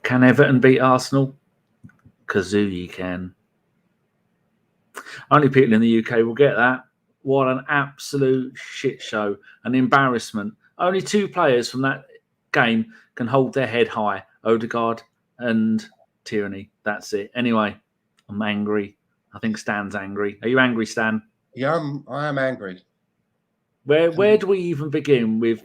Can Everton beat Arsenal? Kazooie can. Only people in the UK will get that. What an absolute shit show. An embarrassment. Only 2 players from that game can hold their head high. Odegaard and Tierney. That's it. Anyway, I'm angry. I think Stan's angry. Are you angry, Stan? Yeah, I am angry. Where do we even begin with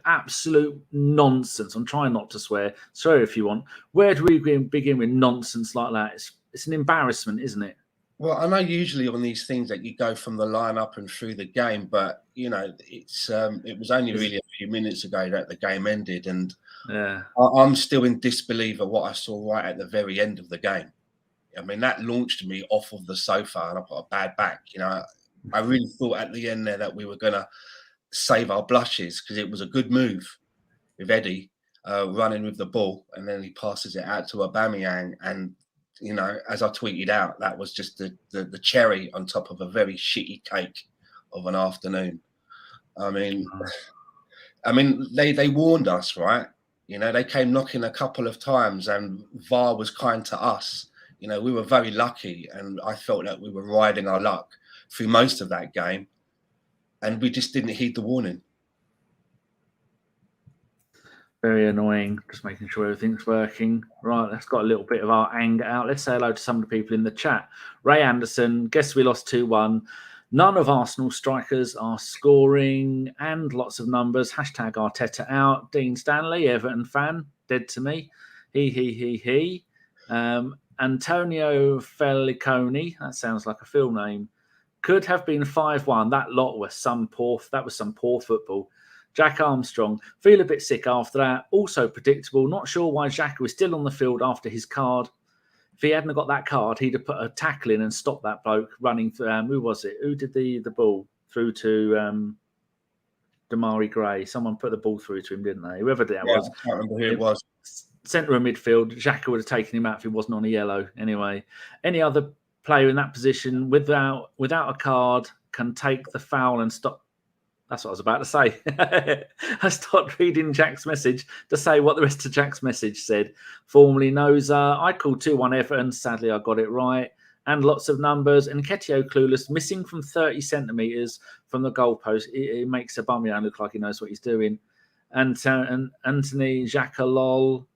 absolute nonsense? I'm trying not to swear. Swear if you want. Where do we begin with nonsense like that? It's an embarrassment, isn't it? Well, I know usually on these things that you go from the lineup and through the game, but you know it was only really a few minutes ago that the game ended, and yeah, I'm still in disbelief of what I saw right at the very end of the game. I mean, that launched me off of the sofa, and I got a bad back. You know, I really thought at the end there that we were going to save our blushes because it was a good move with Eddie running with the ball, and then he passes it out to Aubameyang, and you know, as I tweeted out, that was just the cherry on top of a very shitty cake of an afternoon. I mean, they warned us, right? You know, they came knocking a couple of times, and VAR was kind to us. You know, we were very lucky, and I felt that we were riding our luck through most of that game, and we just didn't heed the warning. Very annoying. Just making sure everything's working. Right, that's got a little bit of our anger out. Let's say hello to some of the people in the chat. Ray Anderson, guess we lost 2-1. None of Arsenal strikers are scoring, and lots of numbers. Hashtag Arteta out. Dean Stanley, Everton fan, dead to me. He. Antonio Felliconi, that sounds like a film name. Could have been 5-1. That was some poor football. Jack Armstrong, feel a bit sick after that. Also predictable. Not sure why Xhaka was still on the field after his card. If he hadn't got that card, he'd have put a tackle in and stopped that bloke running for who was it? Who did the ball through to Damari Gray? Someone put the ball through to him, didn't they? Whoever that was. I can't remember who it was. Centre of midfield. Xhaka would have taken him out if he wasn't on a yellow. Anyway, any other player in that position without a card can take the foul and stop. That's what I was about to say. I stopped reading Jack's message to say what the rest of Jack's message said. Formerly knows I called 2-1 Everton. Sadly, I got it right. And lots of numbers. And Nketiah clueless, missing from 30 centimetres from the goalpost. It makes Aubameyang look like he knows what he's doing. And Anthony, Xhaka, lol.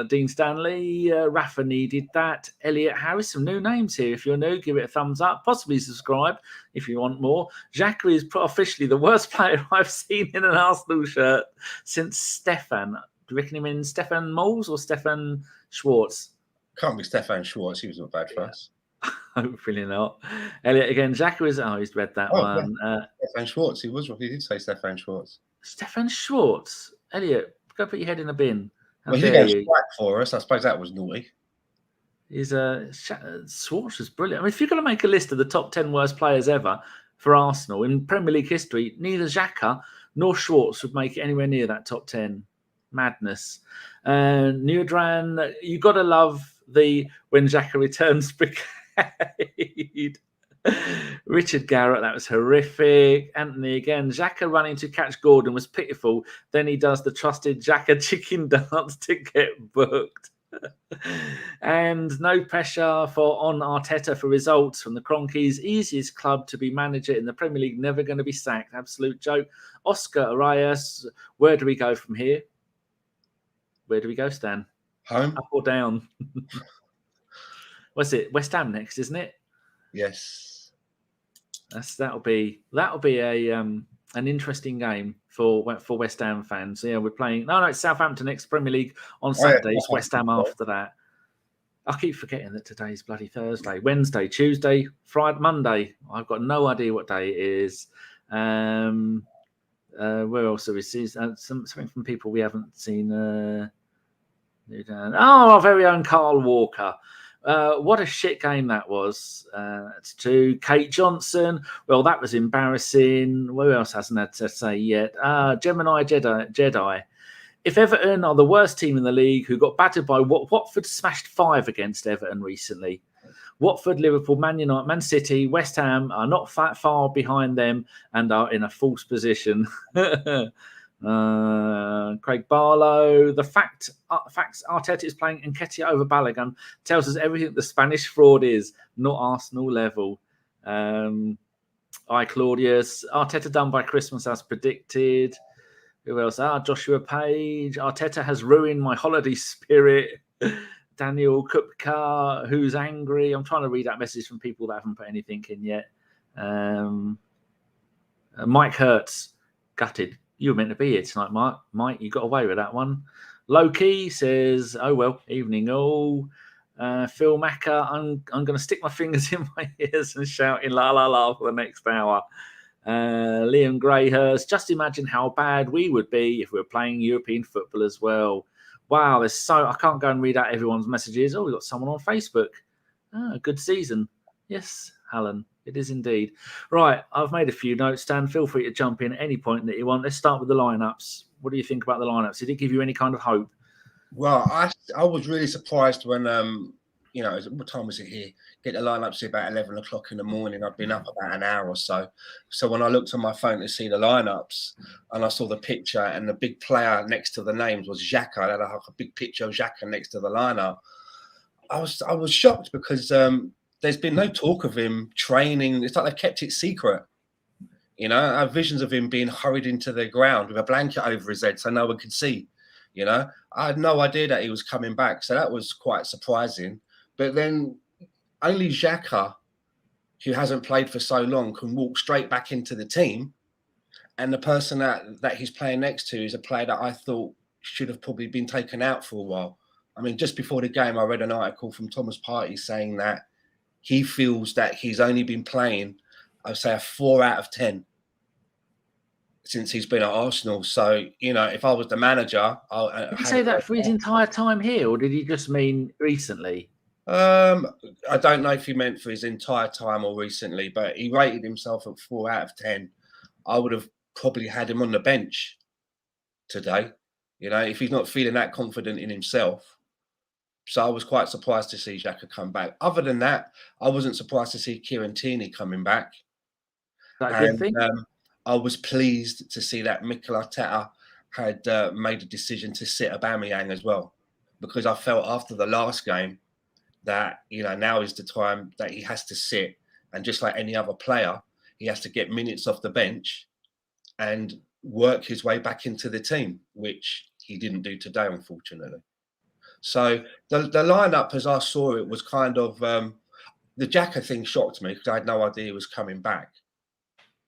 Dean Stanley, Rafa needed that. Elliot Harris, some new names here. If you're new, give it a thumbs up. Possibly subscribe if you want more. Xhaka is officially the worst player I've seen in an Arsenal shirt since Stefan. Do you reckon him in Stefan Moles or Stefan Schwartz? Can't be Stefan Schwartz. He was not bad for us. Hopefully not. Elliot again. Xhaka is. Oh, he's read that one. Yeah. Stefan Schwartz. He did say Stefan Schwartz. Stefan Schwartz. Elliot, go put your head in a bin. Well, he got strike for us. I suppose that was naughty. Schwartz was brilliant. I mean, if you're going to make a list of the top 10 worst players ever for Arsenal in Premier League history, neither Xhaka nor Schwartz would make it anywhere near that top 10. Madness. Neodran, you got to love the when Xhaka returns brigade. Richard Garrett, that was horrific. Anthony again. Xhaka running to catch Gordon was pitiful. Then he does the trusted Xhaka chicken dance to get booked. And no pressure on Arteta for results from the Cronkies. Easiest club to be manager in the Premier League. Never going to be sacked. Absolute joke. Oscar Arias, where do we go from here? Where do we go, Stan? Home. Up or down? What's it? West Ham next, isn't it? Yes. That'll be an interesting game for West Ham fans. So, yeah, we're playing. No, it's Southampton next Premier League on Saturday. It's West Ham after that. I keep forgetting that today's bloody Thursday, Wednesday, Tuesday, Friday, Monday. I've got no idea what day it is. Where else are we seeing something from people we haven't seen? Our very own Carl Walker. What a shit game that was. That's to Kate Johnson. Well, that was embarrassing. Who else hasn't had to say yet? Gemini Jedi. If Everton are the worst team in the league who got battered by Watford smashed 5 against Everton recently. Watford, Liverpool, Man United, Man City, West Ham are not far behind them and are in a false position. Craig Barlow. The facts Arteta is playing Nketiah over Balogun tells us everything the Spanish fraud is, not Arsenal level. Claudius. Arteta done by Christmas as predicted. Who else? Joshua Page. Arteta has ruined my holiday spirit. Daniel Kupka, who's angry. I'm trying to read that message from people that haven't put anything in yet. Mike Hertz, gutted. You were meant to be here tonight, Mike. Mike, you got away with that one. Loki says, oh, well, evening all. Phil Macker, I'm going to stick my fingers in my ears and shout in la la la for the next hour. Liam Greyhurst, just imagine how bad we would be if we were playing European football as well. Wow, I can't go and read out everyone's messages. Oh, we've got someone on Facebook. Good season. Yes, Alan, it is indeed. Right, I've made a few notes. Dan, feel free to jump in at any point that you want. Let's start with the lineups. What do you think about the lineups? Did it give you any kind of hope? Well, I was really surprised when, what time was it here? Get the lineups here about 11 o'clock in the morning. I'd been up about an hour or so. So when I looked on my phone to see the lineups and I saw the picture and the big player next to the names was Xhaka, I had a big picture of Xhaka next to the lineup. I was shocked because there's been no talk of him training. It's like they've kept it secret. I have visions of him being hurried into the ground with a blanket over his head so no one could see. I had no idea that he was coming back. So that was quite surprising. But then only Xhaka, who hasn't played for so long, can walk straight back into the team. And the person that he's playing next to is a player that I thought should have probably been taken out for a while. I mean, just before the game, I read an article from Thomas Partey saying that he feels that he's only been playing, I'd say, a 4 out of 10 since he's been at Arsenal. So, if I was the manager... Did he say that for his entire time here, or did he just mean recently? I don't know if he meant for his entire time or recently, but he rated himself at 4 out of 10. I would have probably had him on the bench today, if he's not feeling that confident in himself. So I was quite surprised to see Xhaka come back. Other than that, I wasn't surprised to see Kieran Tierney coming back. That a good thing? I was pleased to see that Nicolas had made a decision to sit Aubameyang as well, because I felt after the last game that, now is the time that he has to sit. And just like any other player, he has to get minutes off the bench and work his way back into the team, which he didn't do today, unfortunately. So the lineup, as I saw it, was kind of the Xhaka thing shocked me because I had no idea he was coming back,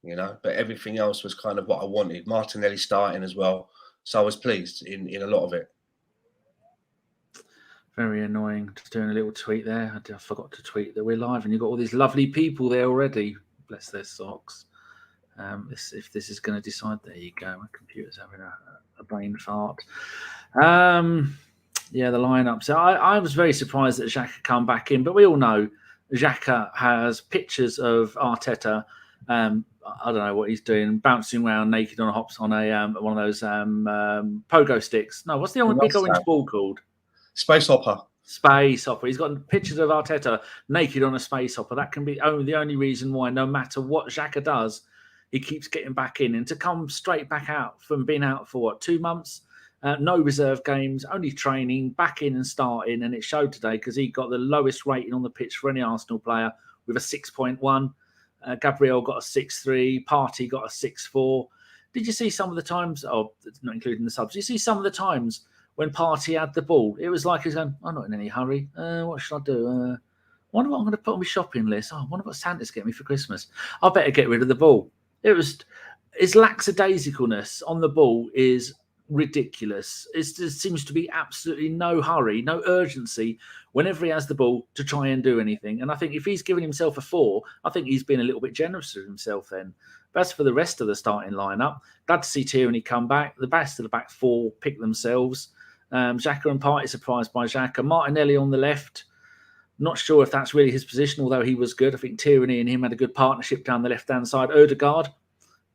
but everything else was kind of what I wanted. Martinelli starting as well. So I was pleased in a lot of it. Very annoying. Just doing a little tweet there. I forgot to tweet that we're live and you've got all these lovely people there already. Bless their socks. If this is going to decide, there you go. My computer's having a brain fart. Yeah, the lineup. So I was very surprised that Xhaka come back in, but we all know Xhaka has pictures of Arteta. I don't know what he's doing, bouncing around naked on one of those pogo sticks. No, what's the old big orange ball called? Space hopper. Space hopper. He's got pictures of Arteta naked on a space hopper. That can be the only reason why, no matter what Xhaka does, he keeps getting back in. And to come straight back out from being out for 2 months, no reserve games, only training, back in and starting. And it showed today because he got the lowest rating on the pitch for any Arsenal player with a 6.1. Gabriel got a 6.3. Partey got a 6.4. Did you see some of the times, not including the subs, did you see some of the times when Partey had the ball? It was like he's going, I'm not in any hurry. What should I do? Wonder what I'm going to put on my shopping list. I wonder what Santa's getting me for Christmas. I better get rid of the ball. His lackadaisicalness on the ball is ridiculous. There seems to be absolutely no hurry, no urgency whenever he has the ball to try and do anything. And I think if he's given himself a 4, I think he's been a little bit generous with himself then. But as for the rest of the starting lineup, glad to see Tierney come back. The best of the back 4 pick themselves. Xhaka and Partey surprised by Xhaka. Martinelli on the left. Not sure if that's really his position, although he was good. I think Tierney and him had a good partnership down the left-hand side. Odegaard,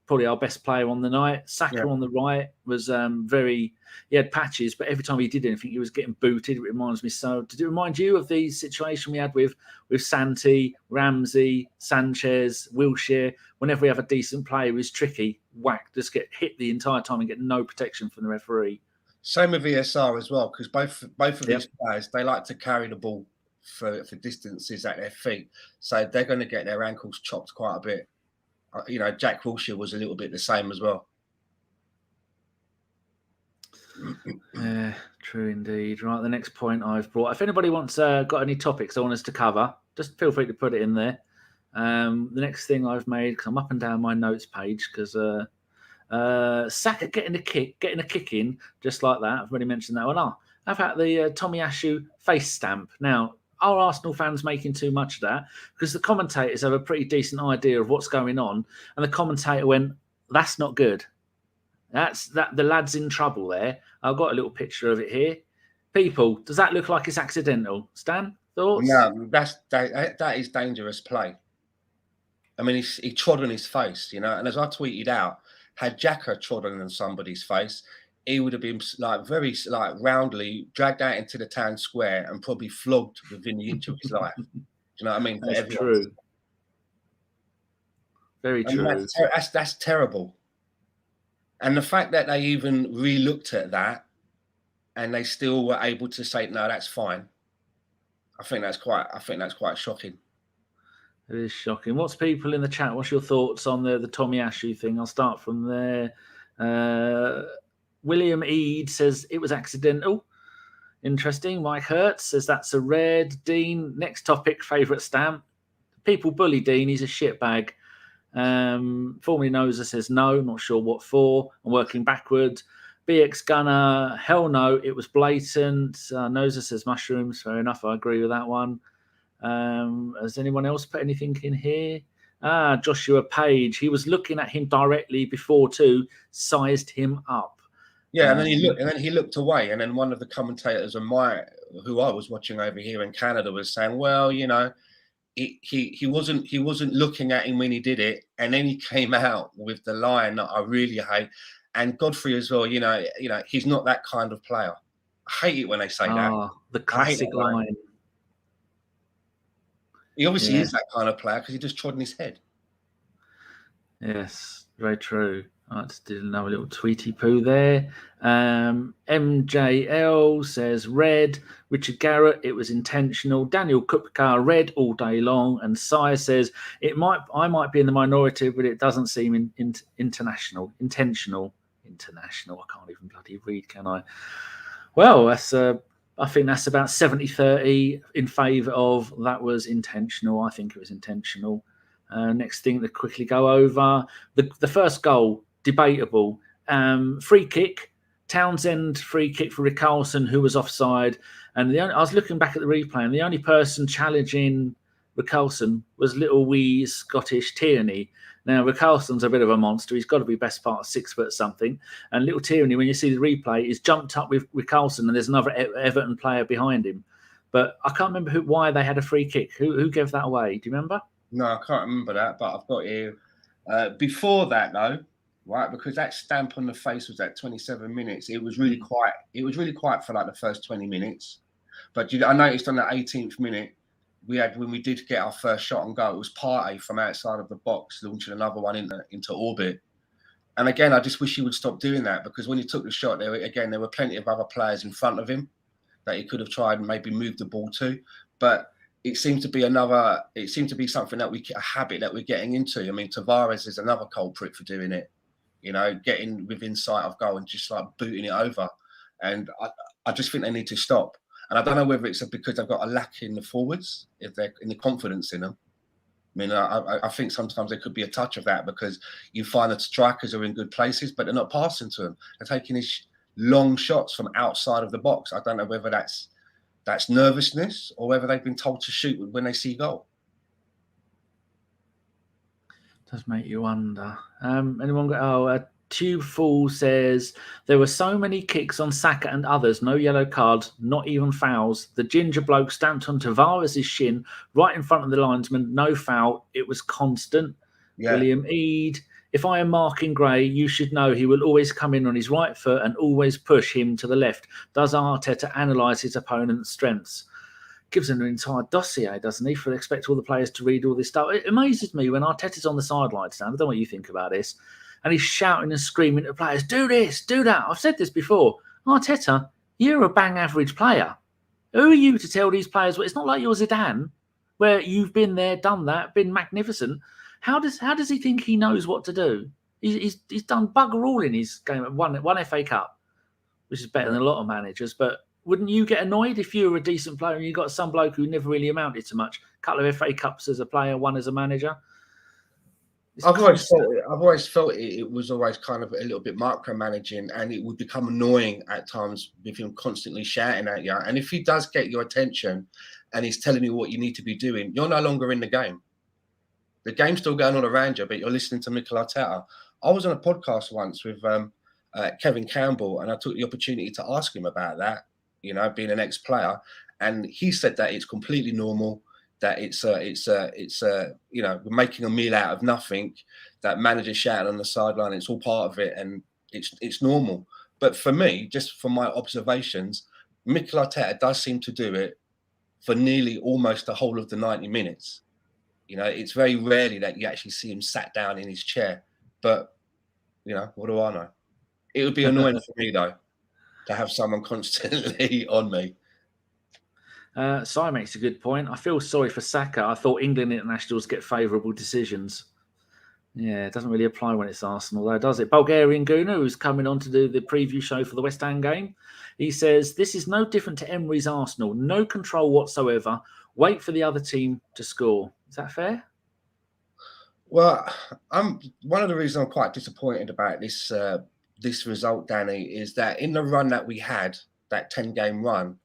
probably our best player on the night. Saka on the right was he had patches, but every time he did anything, he was getting booted. It reminds me so. Did it remind you of the situation we had with Santi, Ramsey, Sanchez, Wilshere? Whenever we have a decent player who's tricky, whacked, just get hit the entire time and get no protection from the referee. Same with VSR as well, because both of these players, they like to carry the ball for distances at their feet, so they're going to get their ankles chopped quite a bit. Jack Wilshere was a little bit the same as well. Yeah, true indeed. Right, the next point I've brought. If anybody wants got any topics I want us to cover, just feel free to put it in there. The next thing I've made, because I'm up and down my notes page, because Saka getting a kick in, just like that. I've already mentioned that one. How about the Tomiyasu face stamp? Now, are Arsenal fans making too much of that? Because the commentators have a pretty decent idea of what's going on, and the commentator went, "That's not good. The lad's in trouble there." I've got a little picture of it here. People, does that look like it's accidental? Stan, thoughts? No, that is dangerous play. I mean, he trod on his face, and as I tweeted out, had Xhaka trodden on somebody's face, he would have been very roundly dragged out into the town square and probably flogged within the inch of his life. Do you know what I mean? That's true. Very true. That's terrible. And the fact that they even re-looked at that and they still were able to say, no, that's fine. I think that's quite shocking. It is shocking. What's people in the chat? What's your thoughts on the Tomiyasu thing? I'll start from there. William Eade says it was accidental. Interesting. Mike Hertz says that's a red. Dean, next topic, favourite stamp. People bully Dean. He's a shitbag. Formerly Noza says no, not sure what for. I'm working backwards. BX Gunner, hell no, it was blatant. Noza says mushrooms. Fair enough, I agree with that one. Has anyone else put anything in here? Joshua Page, he was looking at him directly before too, sized him up. Yeah, and then he looked away, and then one of the commentators who I was watching over here in Canada was saying, well, he wasn't looking at him when he did it, and then he came out with the line that I really hate. And Godfrey as well, he's not that kind of player. I hate it when they say that. The classic line. He obviously is that kind of player because he just trod in his head. Yes, very true. I just did another little tweety poo there. MJL says red. Richard Garrett, it was intentional. Daniel Kupka, red all day long. And Sire says I might be in the minority, but it doesn't seem intentional. I can't even bloody read, can I? Well, that's I think that's about 70-30 in favour of that was intentional. I think it was intentional. Next thing to quickly go over the first goal. Debatable. Free kick, Townsend free kick for Richarlison, who was offside. And I was looking back at the replay, and the only person challenging Richarlison was little wee Scottish Tierney. Now, Richarlison's a bit of a monster. He's got to be best part of 6 foot something. And little Tierney, when you see the replay, is jumped up with Richarlison, and there's another Everton player behind him. But I can't remember why they had a free kick. Who gave that away? Do you remember? No, I can't remember that, but I've got here. Before that, though, right, because that stamp on the face was at 27 minutes. It was really quiet. It was really quiet for like the first 20 minutes. But I noticed on the 18th minute, when we did get our first shot on goal, it was Partey from outside of the box launching another one into orbit. And again, I just wish he would stop doing that, because when he took the shot, there were plenty of other players in front of him that he could have tried and maybe moved the ball to. But it seemed to be something a habit that we're getting into. I mean, Tavares is another culprit for doing it. Getting within sight of goal and just like booting it over. And I just think they need to stop. And I don't know whether it's because they've got a lack in the forwards, if they're in the confidence in them. I mean, I think sometimes there could be a touch of that, because you find that strikers are in good places, but they're not passing to them. They're taking these long shots from outside of the box. I don't know whether that's nervousness or whether they've been told to shoot when they see goal. Does make you wonder. Anyone got? Tube Fool says there were so many kicks on Saka and others, no yellow cards, not even fouls. The ginger bloke stamped on Tavares' shin right in front of the linesman, no foul. It was constant. Yeah. William Eade, if I am marking Gray, you should know he will always come in on his right foot and always push him to the left. Does Arteta analyse his opponent's strengths? Gives him an entire dossier, doesn't he, for expect all the players to read all this stuff. It amazes me when Arteta's on the sideline stand. I don't know what you think about this. and he's shouting and screaming at players, do this, do that. I've said this before. Arteta, you're a bang average player. Who are you to tell these players? Well, it's not like you're Zidane, where you've been there, done that, been magnificent. How does he think he knows what to do? He's done bugger all in his game. One FA Cup, which is better than a lot of managers. But wouldn't you get annoyed if you were a decent player and you got some bloke who never really amounted to much? A couple of FA Cups as a player, one as a manager. I've always felt it was always kind of a little bit micromanaging, and it would become annoying at times with him constantly shouting at you. And if he does get your attention and he's telling you what you need to be doing, you're no longer in the game. The game's still going on around you, but you're listening to Mikel Arteta. I was on a podcast once with Kevin Campbell, and I took the opportunity to ask him about that, you know, being an ex-player. And he said that it's completely normal, that it's you know, we're making a meal out of nothing, that managers shouting on the sideline, it's all part of it, and it's normal. But for me, just from my observations, Mikel Arteta does seem to do it for nearly almost the whole of the 90 minutes. You know, it's very rarely that you actually see him sat down in his chair. But, you know, what do I know? It would be annoying for me, though, to have someone constantly on me. Si makes a good point. I feel sorry for Saka. I thought England internationals get favourable decisions. Yeah, it doesn't really apply when it's Arsenal, though, does it? Bulgarian Guna, who's coming on to do the preview show for the West Ham game, he says, this is no different to Emery's Arsenal. No control whatsoever. Wait for the other team to score. Is that fair? Well, one of the reasons I'm quite disappointed about this result, Danny, is that in the run that we had, that 10-game run,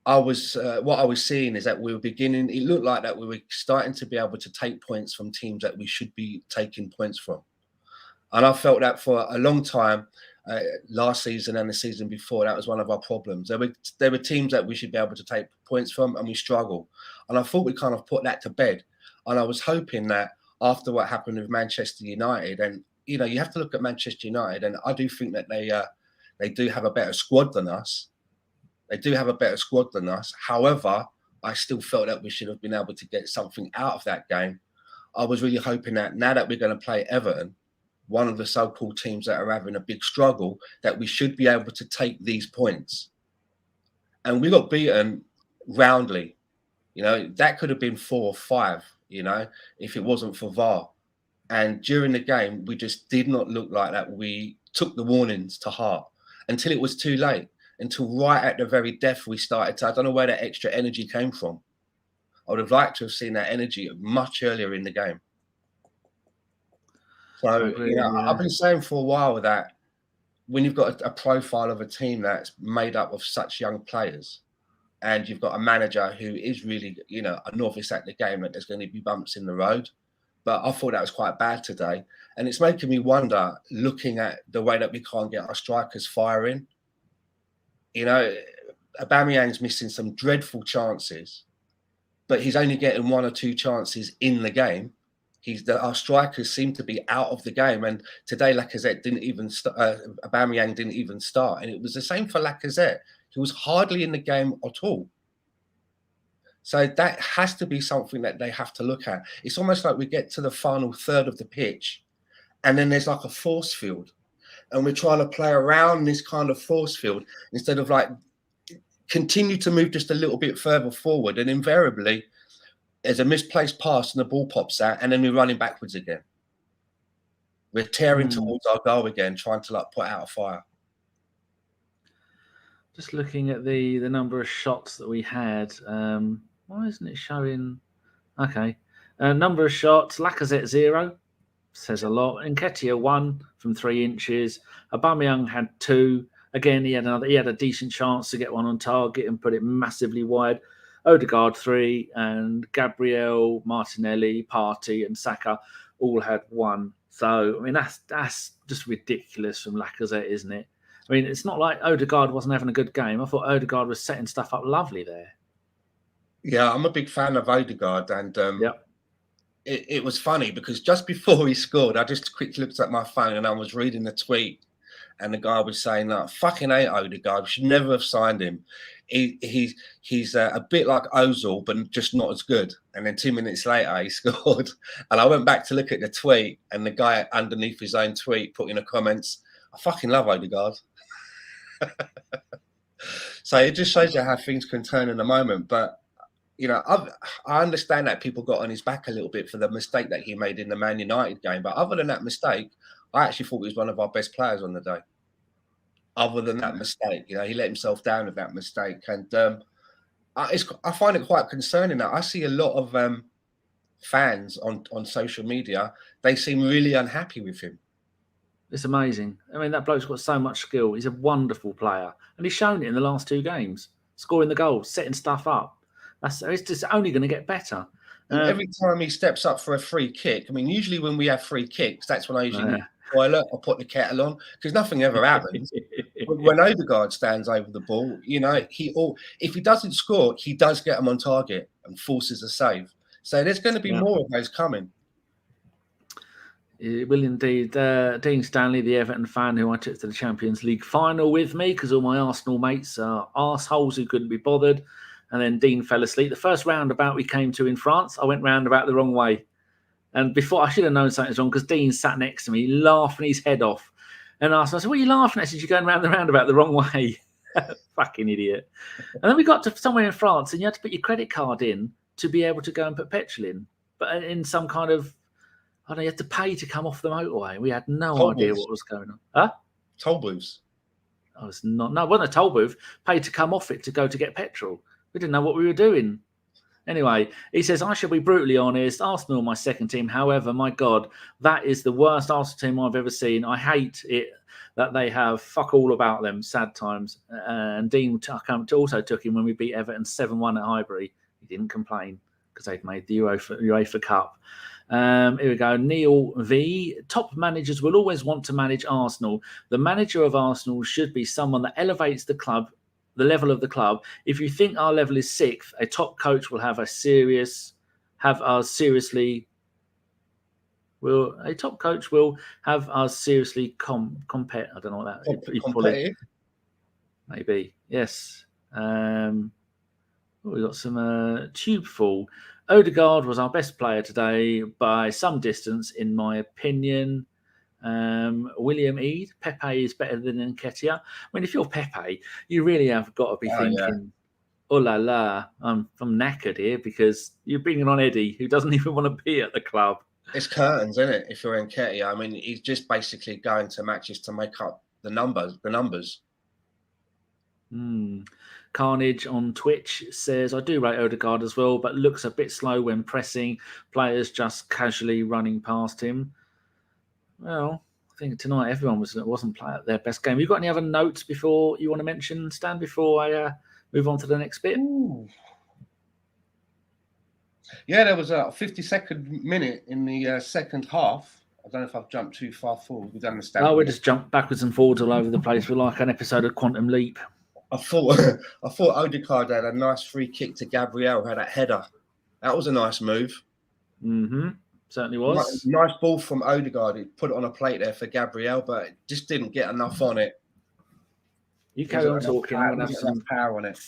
what I was seeing is that we were beginning. It looked like that we were starting to be able to take points from teams that we should be taking points from, and I felt that for a long time. Last season and the season before, that was one of our problems. There were teams that we should be able to take points from, and we struggle. And I thought we kind of put that to bed. And I was hoping that after what happened with Manchester United, and you know, you have to look at Manchester United, and I do think that they do have a better squad than us. They do have a better squad than us. However, I still felt that we should have been able to get something out of that game. I was really hoping that now that we're going to play Everton, one of the so-called teams that are having a big struggle, that we should be able to take these points. And we got beaten roundly. You know, that could have been 4 or 5, you know, if it wasn't for VAR. And during the game, we just did not look like that. We took the warnings to heart until it was too late, until right at the very death we started to, I don't know where that extra energy came from. I would have liked to have seen that energy much earlier in the game. So, you know, I've been saying for a while that when you've got a profile of a team that's made up of such young players, and you've got a manager who is really, you know, a novice at the game, that there's going to be bumps in the road. But I thought that was quite bad today. And it's making me wonder, looking at the way that we can't get our strikers firing. You know, Aubameyang's missing some dreadful chances, but he's only getting 1 or 2 chances in the game. Our strikers seem to be out of the game, and today Lacazette didn't even Aubameyang didn't even start, and it was the same for Lacazette. He was hardly in the game at all. So that has to be something that they have to look at. It's almost like we get to the final third of the pitch, and then there's like a force field, and we're trying to play around this kind of force field instead of like continue to move just a little bit further forward, and invariably there's a misplaced pass and the ball pops out, and then we're running backwards again. We're tearing towards our goal again, trying to like put out a fire. Just looking at the number of shots that we had. Why isn't it showing? Okay. Number of shots. Lacazette 0. Says a lot. Nketiah 1 from 3 inches. Aubameyang had 2. Again, he had a decent chance to get one on target and put it massively wide. Odegaard 3, and Gabriel, Martinelli, Partey, and Saka all had 1. So I mean that's just ridiculous from Lacazette, isn't it? I mean, it's not like Odegaard wasn't having a good game. I thought Odegaard was setting stuff up lovely there. Yeah, I'm a big fan of Odegaard, and it was funny because just before he scored, I just quickly looked at my phone and I was reading the tweet, and the guy was saying, like, fucking hate Odegaard, we should never have signed him. He's a bit like Ozil, but just not as good. And then 2 minutes later, he scored. And I went back to look at the tweet, and the guy underneath his own tweet put in the comments, I fucking love Odegaard. So it just shows you how things can turn in a moment. But, you know, I understand that people got on his back a little bit for the mistake that he made in the Man United game. But other than that mistake, I actually thought he was one of our best players on the day. Other than that mistake, you know, he let himself down with that mistake. And I find it quite concerning that I see a lot of fans on social media. They seem really unhappy with him. It's amazing. I mean, that bloke's got so much skill. He's a wonderful player. And he's shown it in the last 2 games. Scoring the goals, setting stuff up. It's just only going to get better. Every time he steps up for a free kick, I mean, usually when we have free kicks, that's when I usually toilet or put the kettle on, because nothing ever happens. When Odegaard stands over the ball, you know, if he doesn't score, he does get them on target and forces a save. So there's going to be more of those coming. It will indeed. Dean Stanley, the Everton fan who I took to the Champions League final with me, because all my Arsenal mates are arseholes who couldn't be bothered. And then Dean fell asleep. The first roundabout we came to in France, I went roundabout the wrong way. And before, I should have known something was wrong, because Dean sat next to me, laughing his head off. And I said, what are you laughing at? Since you're going round the roundabout the wrong way. Fucking idiot. And then we got to somewhere in France, and you had to put your credit card in to be able to go and put petrol in. But in some kind of, I don't know, you had to pay to come off the motorway. We had no idea what was going on. Huh? Toll booths. I was not. No, it wasn't a toll booth. Paid to come off it to go to get petrol. We didn't know what we were doing. Anyway, he says, I shall be brutally honest. Arsenal are my second team. However, my God, that is the worst Arsenal team I've ever seen. I hate it that they have fuck all about them. Sad times. And Dean also took him when we beat Everton 7-1 at Highbury. He didn't complain because they'd made the UEFA Cup. Here we go. Neil V. Top managers will always want to manage Arsenal. The manager of Arsenal should be someone that elevates the club, the level of the club. If you think our level is 6th, a top coach will have us seriously. Will a top coach will have us seriously compare? I don't know what that is. Maybe yes. We got some tube full. Odegaard was our best player today by some distance, in my opinion. William Eade, Pepe is better than Nketiah. I mean, if you're Pepe, you really have got to be thinking, oh la la, I'm knackered here, because you're bringing on Eddie, who doesn't even want to be at the club. It's curtains, isn't it? If you're Nketiah, I mean, he's just basically going to matches to make up the numbers. Carnage on Twitch says, I do rate Odegaard as well, but looks a bit slow when pressing. Players just casually running past him. Well, I think tonight everyone wasn't playing at their best game. Have you got any other notes before you want to mention, Stan, before I move on to the next bit? Ooh. Yeah, there was a 52nd minute in the second half. I don't know if I've jumped too far forward. We don't understand. Oh, we just jumped backwards and forwards all over the place. We're like an episode of Quantum Leap. I thought Odegaard had a nice free kick to Gabriel, had that header. That was a nice move. Certainly was. Nice ball from Odegaard. He put it on a plate there for Gabriel, but it just didn't get enough on it. You carry on talking. I'm going to have some power on it.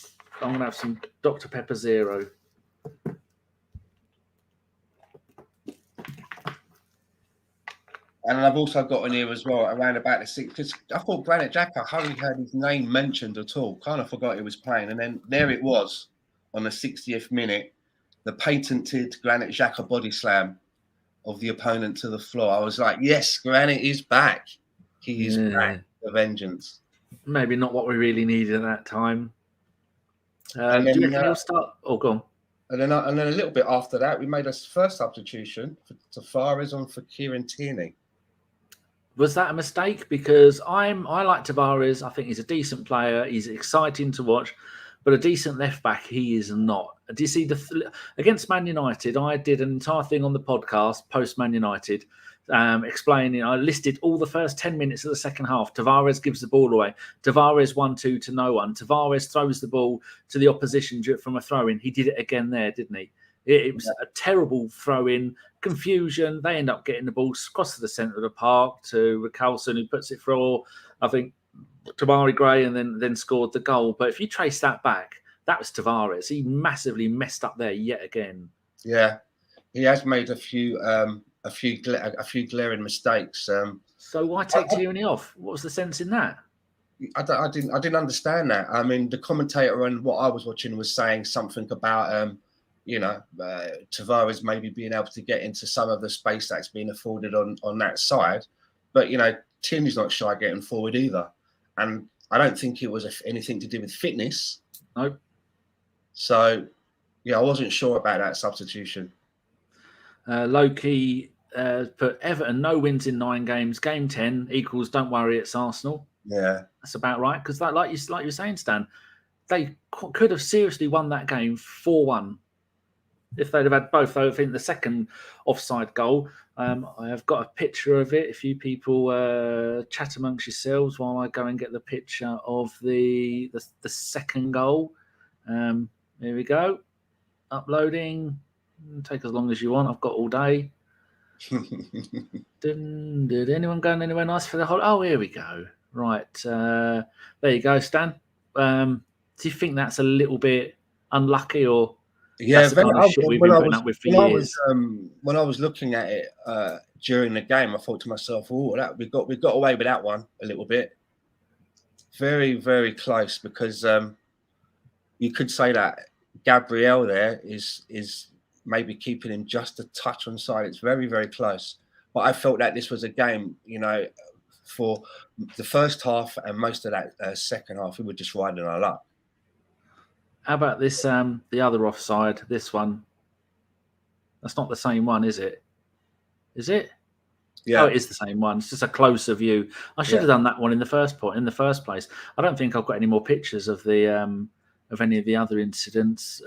I'm going to have some Dr. Pepper Zero. And I've also got in here as well around about the 6th, because I thought Granit Xhaka hardly had his name mentioned at all. Kind of forgot he was playing. And then there it was on the 60th minute, the patented Granit Xhaka body slam of the opponent to the floor. I was like, yes, Granit is back. He is back for vengeance. Maybe not what we really needed at that time. And then, do you reckon he'll start? Oh, go on. And then a little bit after that, we made a first substitution for Tavares on for Kieran Tierney. Was that a mistake? Because I like Tavares. I think he's a decent player. He's exciting to watch, but a decent left back he is not. Do you see against Man United? I did an entire thing on the podcast post Man United, explaining. I listed all the first 10 minutes of the second half. Tavares gives the ball away. Tavares 1-2 to no one. Tavares throws the ball to the opposition from a throw-in. He did it again there, didn't he? It was a terrible throw-in, confusion. They end up getting the ball across to the centre of the park to Carlson, who puts it through. I think Tamari Gray, and then scored the goal. But if you trace that back, that was Tavares. He massively messed up there yet again. Yeah, he has made a few glaring mistakes. So why take Tierney off? What was the sense in that? I didn't understand that. I mean, the commentator on what I was watching was saying something about Tavares maybe being able to get into some of the space that's being afforded on that side, but Tierney's not shy getting forward either, and I don't think it was anything to do with fitness. Nope. So I wasn't sure about that substitution. Loki put Everton no wins in 9 games. Game 10 equals don't worry, it's Arsenal. Yeah, that's about right, because like you're saying, Stan, they could have seriously won that game 4-1 if they'd have had both. Though I think the second offside goal, I have got a picture of it. If you people chat amongst yourselves while I go and get the picture of the second goal. Here we go. Uploading. Take as long as you want. I've got all day. Did anyone go anywhere nice for the whole? Oh, here we go. Right. There you go, Stan. Do you think that's a little bit unlucky, or that's the kind of shit we've been putting up with for years? When I was looking at it during the game, I thought to myself, "Oh, we got away with that one a little bit." Very, very close, because you could say that Gabriel there is maybe keeping him just a touch on side. It's very, very close. But I felt that this was a game, for the first half and most of that second half, we were just riding our luck. How about this? The other offside, this one. That's not the same one, is it? Is it? Yeah. Oh, it is the same one. It's just a closer view. I should have done that one in the first place. I don't think I've got any more pictures of the of any of the other incidents.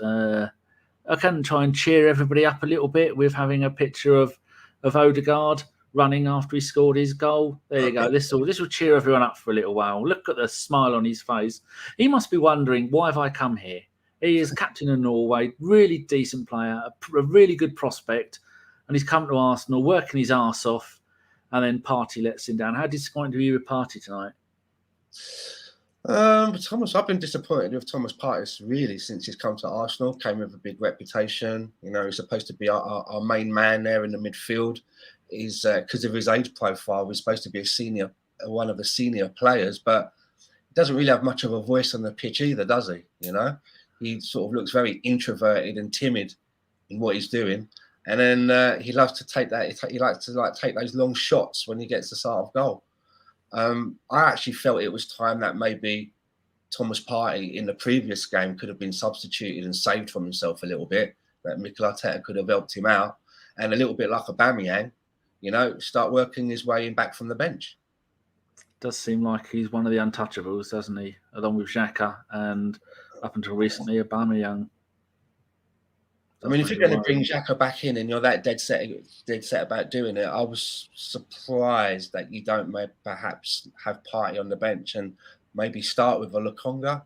I can try and cheer everybody up a little bit with having a picture of Odegaard running after he scored his goal. There you go. This will cheer everyone up for a little while. Look at the smile on his face. He must be wondering, why have I come here? He is captain of Norway, really decent player, a really good prospect, and he's come to Arsenal, working his arse off, and then Partey lets him down. How disappointed were you with Partey tonight? Thomas, I've been disappointed with Thomas Partey really since he's come to Arsenal. Came with a big reputation. He's supposed to be our main man there in the midfield. He's because of his age profile, he's supposed to be one of the senior players, but he doesn't really have much of a voice on the pitch either, does he? He sort of looks very introverted and timid in what he's doing, and then he loves to take that. He likes to take those long shots when he gets the start of goal. I actually felt it was time that maybe Thomas Partey in the previous game could have been substituted and saved from himself a little bit. That Nicolas could have helped him out, and a little bit like Aubameyang, start working his way in back from the bench. Does seem like he's one of the untouchables, doesn't he? Along with Xhaka and up until recently Aubameyang. I mean, if you're going to bring Xhaka back in and you're that dead set about doing it, I was surprised that you don't perhaps have Partey on the bench and maybe start with a Lokonga.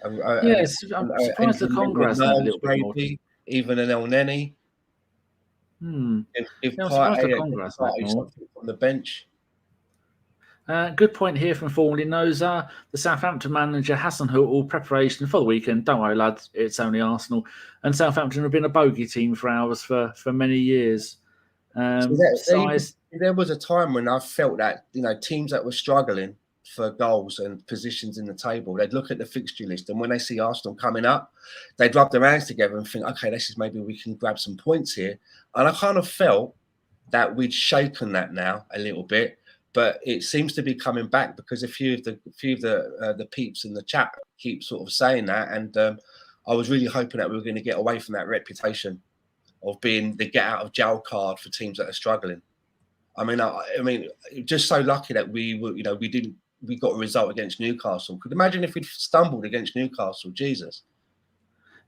I'm surprised Lokonga hasn't a little bit more. Even an El Neni. If Partey something on the bench. Good point here from Formerly Noza. The Southampton manager hasn't hurt all preparation for the weekend. Don't worry, lads, it's only Arsenal. And Southampton have been a bogey team for ours for many years. There was a time when I felt that teams that were struggling for goals and positions in the table, they'd look at the fixture list, and when they see Arsenal coming up, they'd rub their hands together and think, okay, this is maybe we can grab some points here. And I kind of felt that we'd shaken that now a little bit. But it seems to be coming back because a few of the peeps in the chat keep sort of saying that, and I was really hoping that we were going to get away from that reputation of being the get out of jail card for teams that are struggling. I mean, just so lucky that we got a result against Newcastle. Could imagine if we'd stumbled against Newcastle, Jesus.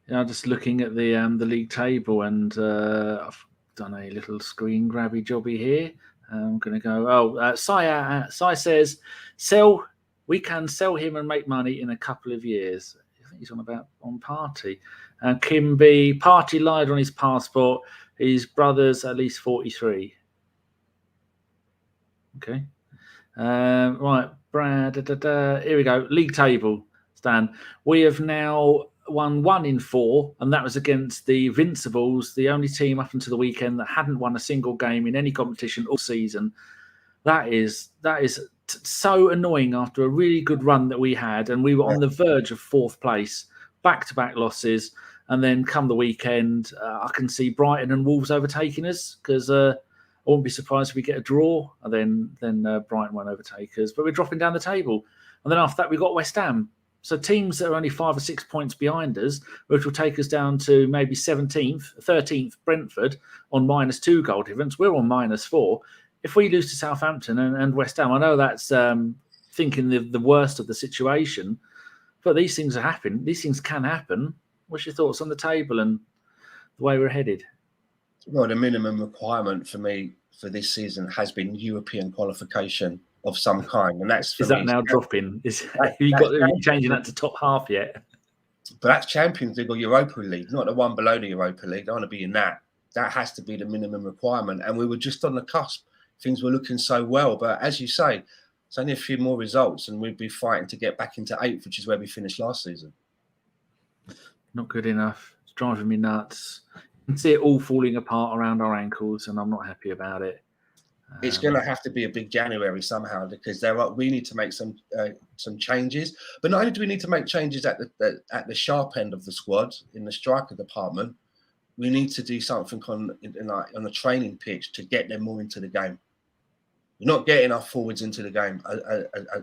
Just looking at the league table, and I've done a little screen grabby jobby here. I'm going to go. Sai says, we can sell him and make money in a couple of years. I think he's on Partey. And Kim B, Partey lied on his passport. His brother's at least 43. Okay. Right, Brad. Here we go. League table, Stan. We have now won 1 in 4, and that was against the Invincibles, the only team up until the weekend that hadn't won a single game in any competition all season. That is so annoying after a really good run that we had, and we were on the verge of 4th place, back-to-back losses, and then come the weekend, I can see Brighton and Wolves overtaking us because I wouldn't be surprised if we get a draw, and then Brighton won't overtake us. But we're dropping down the table, and then after that we got West Ham. So teams that are only 5 or 6 points behind us, which will take us down to maybe 17th, 13th, Brentford on -2 goal difference. We're on -4. If we lose to Southampton and West Ham, I know that's thinking the worst of the situation, but these things are happening. These things can happen. What's your thoughts on the table and the way we're headed? Well, the minimum requirement for me for this season has been European qualification of some kind, and that's is that now dropping? Are you changing that to top half yet? But that's Champions League or Europa League, not the one below the Europa League. I don't want to be in that. That has to be the minimum requirement, and we were just on the cusp. Things were looking so well, but as you say, it's only a few more results, and we'd be fighting to get back into 8th, which is where we finished last season. Not good enough. It's driving me nuts. You can see it all falling apart around our ankles, and I'm not happy about it. It's going to have to be a big January somehow because we need to make some changes. But not only do we need to make changes at the sharp end of the squad in the striker department, we need to do something on the training pitch to get them more into the game. We're not getting our forwards into the game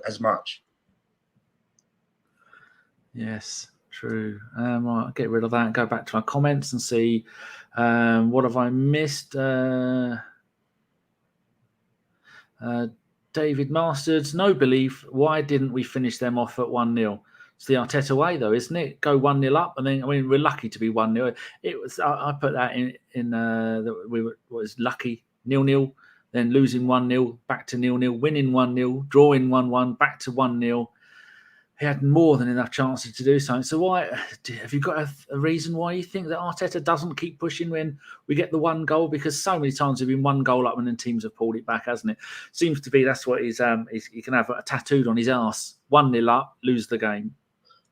as much. Yes, true. I'll get rid of that and go back to my comments and see what have I missed. David Masters, no belief. Why didn't we finish them off at 1-0? It's the Arteta way, though, isn't it? Go 1-0 up, and then we're lucky to be 1-0. It was. I put that in. We was lucky 0-0, then losing 1-0, back to 0-0, winning 1-0, drawing 1-1, back to 1-0. He had more than enough chances to do something. So why have you got a reason why you think that Arteta doesn't keep pushing when we get the 1 goal? Because so many times we've been 1 goal up and then teams have pulled it back, hasn't it? Seems to be that's what he can have tattooed on his arse. 1-0 up, lose the game.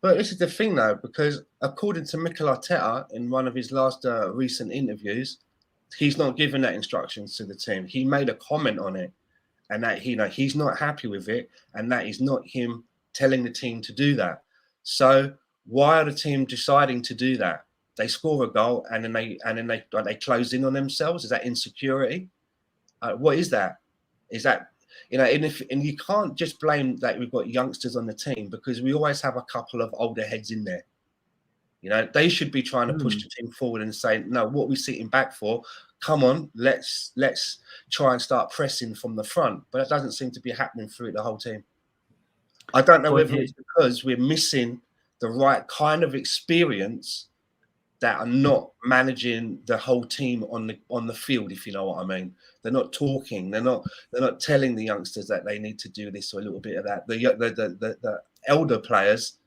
But this is the thing, though, because according to Mikel Arteta in one of his last recent interviews, he's not given that instructions to the team. He made a comment on it, and that he's not happy with it, and that is not him telling the team to do that. So why are the team deciding to do that? They score a goal and then they close in on themselves. Is that insecurity? What is that? Is that and you can't just blame that we've got youngsters on the team because we always have a couple of older heads in there. They should be trying to push the team forward and say, no, what are we sitting back for? Come on, let's try and start pressing from the front. But that doesn't seem to be happening through the whole team. I don't know whether it's because we're missing the right kind of experience that are not managing the whole team on the field, if you know what I mean. They're not talking. They're not telling the youngsters that they need to do this or a little bit of that. The elder players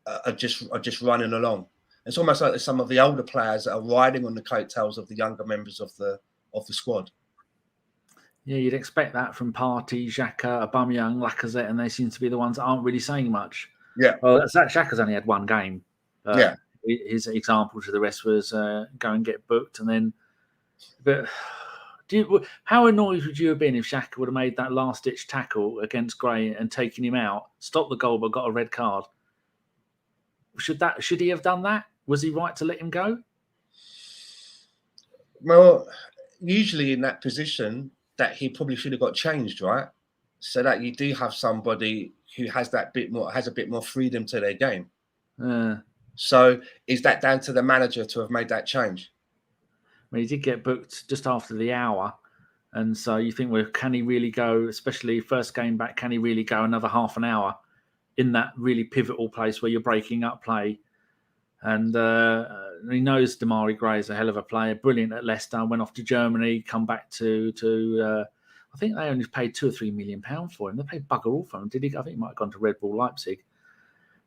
are just running along. It's almost like there's some of the older players that are riding on the coattails of the younger members of the squad. Yeah, you'd expect that from Partey, Xhaka, Aubameyang, Lacazette, and they seem to be the ones that aren't really saying much. Yeah. Well, Xhaka's only had 1 game. His example to the rest was go and get booked, and then. But how annoyed would you have been if Xhaka would have made that last-ditch tackle against Gray and taken him out, stopped the goal, but got a red card? Should he have done that? Was he right to let him go? Well, usually in that position, that he probably should have got changed, right? So that you do have somebody who has a bit more freedom to their game. So is that down to the manager to have made that change? Well, he did get booked just after the hour. And so you think, well, can he really go, especially first game back, can he really go another half an hour in that really pivotal place where you're breaking up play? And he knows Damari Gray is a hell of a player, brilliant at Leicester, went off to Germany, come back to I think they only paid £2 or £3 million for him. They paid bugger all for him, did he? I think he might have gone to Red Bull Leipzig.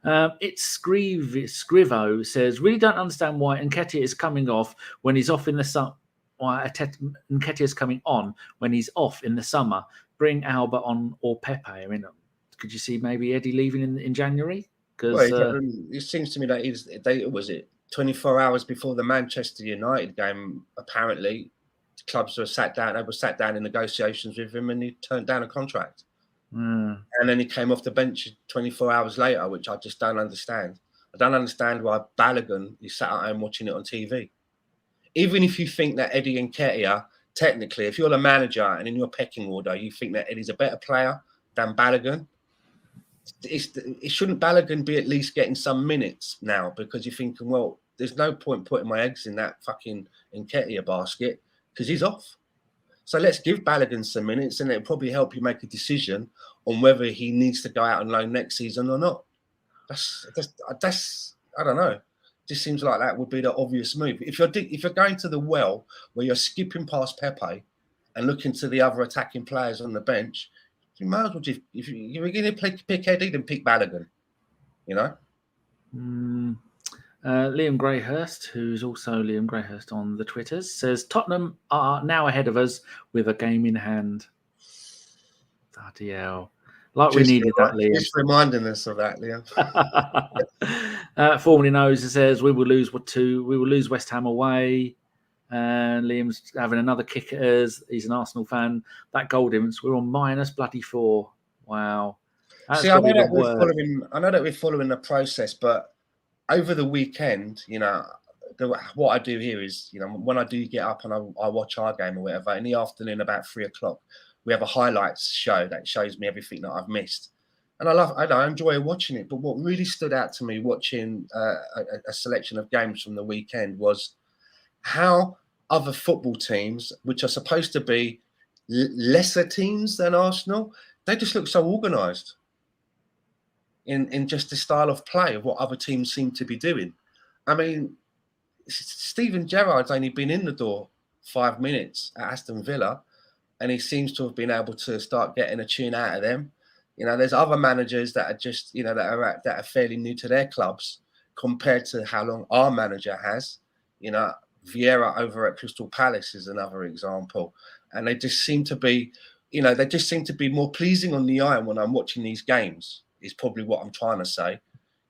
It's Scrivo says, really don't understand why Nketiah is coming off when he's off in the summer. Why Nketiah is coming on when he's off in the summer. bring Alba on or Pepe? I mean, could you see maybe Eddie leaving in January? Well, Because it seems to me that was it 24 hours before the Manchester United game. Apparently, clubs were sat down. They were sat down in negotiations with him, and he turned down a contract. And then he came off the bench 24 hours later, which I just don't understand. I don't understand why Balogun is sat at home watching it on TV. Even if you think that Eddie Nketiah, technically, if you're the manager and in your pecking order, you think that Eddie's a better player than Balogun, shouldn't Balogun be at least getting some minutes now? Because you're thinking, well, there's no point putting my eggs in that fucking Nketiah basket because he's off. So let's give Balogun some minutes, and it'll probably help you make a decision on whether he needs to go out on loan next season or not. That's I don't know. Just seems like that would be the obvious move. If you're going to the well where you're skipping past Pepe and looking to the other attacking players on the bench, you might as well just, if you're going to pick Eddie, then pick Balogun. You know. Liam Greyhurst, who's also Liam Greyhurst on the Twitters, says Tottenham are now ahead of us with a game in hand. Bloody hell. Like we needed that, Liam. Just reminding us of that, Liam. Formerly knows, it says we will lose West Ham away. And Liam's having another kick at us. He's an Arsenal fan. That goal difference, we're on -4. Wow. See, I know that we're following the process, but over the weekend, you know, what I do here is, you know, when I do get up and I watch our game or whatever, in the afternoon about 3:00, we have a highlights show that shows me everything that I've missed. And I enjoy watching it. But what really stood out to me watching a selection of games from the weekend was how other football teams, which are supposed to be lesser teams than Arsenal, they just look so organised in just the style of play of what other teams seem to be doing. I mean, Steven Gerrard's only been in the door 5 minutes at Aston Villa, and he seems to have been able to start getting a tune out of them. You know, there's other managers that are just, you know, that are fairly new to their clubs compared to how long our manager has. You know, Vieira over at Crystal Palace is another example. And they just seem to be, you know, more pleasing on the eye when I'm watching these games, is probably what I'm trying to say.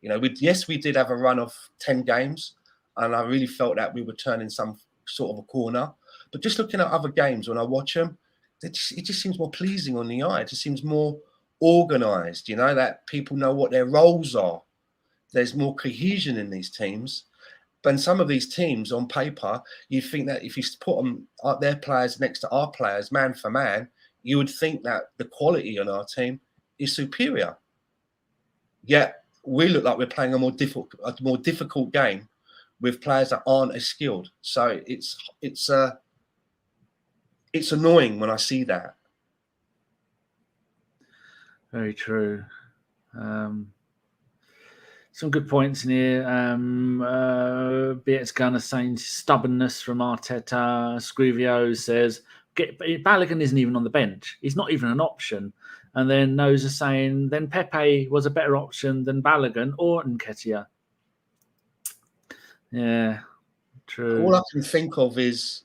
You know, we did have a run of 10 games, and I really felt that we were turning some sort of a corner. But just looking at other games, when I watch them, it just seems more pleasing on the eye. It just seems more organised, you know, that people know what their roles are. There's more cohesion in these teams. But in some of these teams on paper, you think that if you put them, their players next to our players, man for man, you would think that the quality on our team is superior. Yet we look like we're playing a more difficult game with players that aren't as skilled. So it's annoying when I see that. Very true. Some good points in here. BX Gunner saying stubbornness from Arteta. Scrivio says Balogun isn't even on the bench. He's not even an option. And then Noza saying then Pepe was a better option than Balogun or Nketiah. Yeah, true. All I can think of is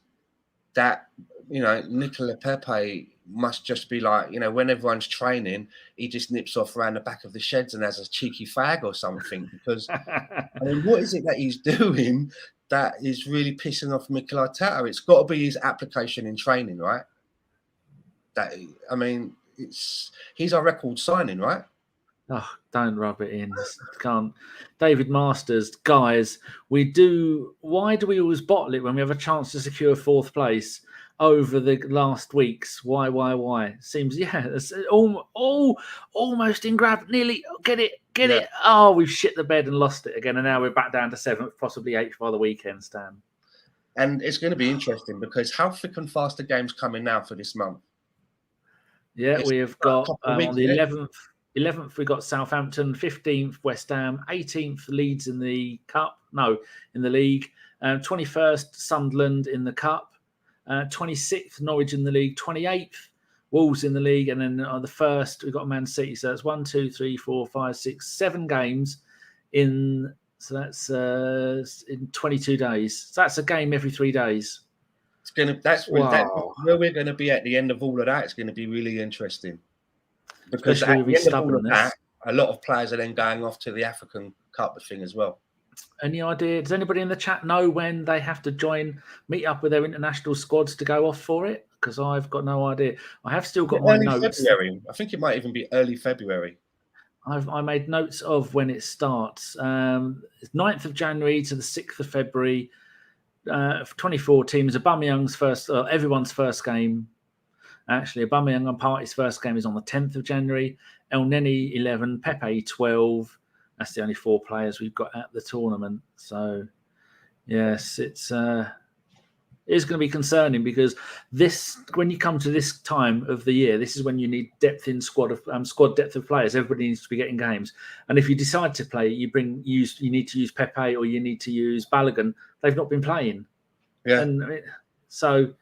that, you know, Nicolas Pepe must just be like, you know, when everyone's training, he just nips off around the back of the sheds and has a cheeky fag or something. Because, I mean, what is it that he's doing that is really pissing off Mikel Arteta? It's got to be his application in training, right? I mean, he's our record signing, right? Oh, don't rub it in. Can't. David Masters, guys, why do we always bottle it when we have a chance to secure 4th place over the last weeks? Why? Seems, it's almost in grab, nearly get it. Oh, we've shit the bed and lost it again, and now we're back down to 7th, possibly 8th by the weekend, Stan. And it's going to be interesting because how thick and fast the game's coming now for this month? Yeah, we have got on the 11th we got Southampton, 15th West Ham, 18th Leeds in the cup. No, in the league. 21st Sunderland in the cup. 26th Norwich in the league. 28th Wolves in the league, and then on the 1st we've got Man City. So that's 1, 2, 3, 4, 5, 6, 7 games in. So that's in 22 days. So that's a game every 3 days. That's Wow. where we're going to be at the end of all of that. It's going to be really interesting because Especially at with the his end of all of stubbornness. that, a lot of players are then going off to the African Cup thing as well. Any idea? Does anybody in the chat know when they have to meet up with their international squads to go off for it? Because I've got no idea. I have still got my notes. February. I think it might even be early February. I made notes of when it starts. It's 9th of January to the 6th of February. 24 teams. Aubameyang's first, everyone's first game. Actually, Aubameyang and Partey's first game is on the 10th of January. Elneny 11, Pepe 12. That's the only 4 players we've got at the tournament. So, yes, it's going to be concerning because when you come to this time of the year, this is when you need depth in squad depth of players. Everybody needs to be getting games, and if you decide to play, you need to use Pepe or you need to use Bellerin. They've not been playing, and so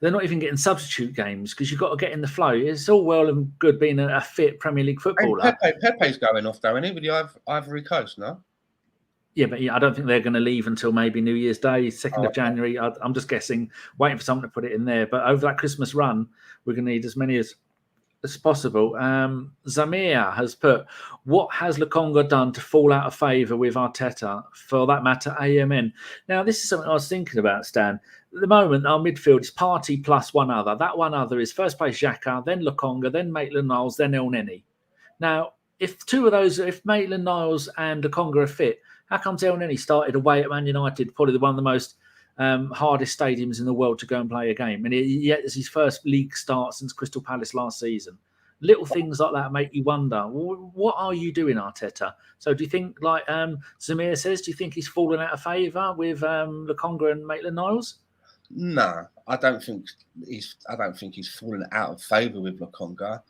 they're not even getting substitute games because you've got to get in the flow. It's all well and good being a fit Premier League footballer. Pepe's going off though, isn't he? With the Ivory Coast, no? Yeah, but I don't think they're going to leave until maybe New Year's Day, 2nd of January. I'm just guessing, waiting for someone to put it in there. But over that Christmas run, we're going to need as many as possible. Zamir has put, what has Lokonga done to fall out of favour with Arteta? For that matter, AMN. Now, this is something I was thinking about, Stan. At the moment, our midfield is Partey plus one other. That one other is first place Xhaka, then Lokonga, then Maitland-Niles, then Elneny. Now, if two of those, if Maitland-Niles and Lokonga are fit, how comes Elneny started away at Man United, probably one of the most hardest stadiums in the world to go and play a game? And yet it's his first league start since Crystal Palace last season. Little things like that make you wonder, what are you doing, Arteta? So do you think, like Zamir says, do you think he's fallen out of favour with Lokonga and Maitland-Niles? No, I don't think he's fallen out of favour with Lokonga.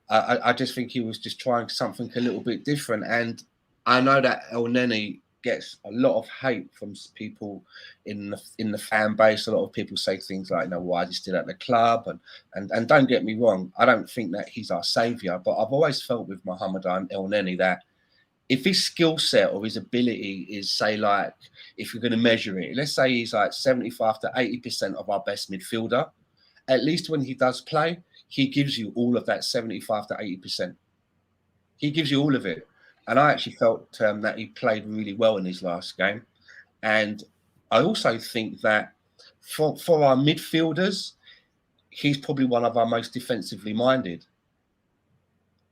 I just think he was just trying something a little bit different. And I know that Elneny gets a lot of hate from people in the fan base. A lot of people say things like, why is he still at the club? And don't get me wrong, I don't think that he's our saviour. But I've always felt with Mohamedan Elneny that if his skill set or his ability is, say, like, if you're going to measure it, let's say he's like 75 to 80% of our best midfielder, at least when he does play, he gives you all of that 75 to 80%. He gives you all of it. And I actually felt that he played really well in his last game. And I also think that for our midfielders, he's probably one of our most defensively minded,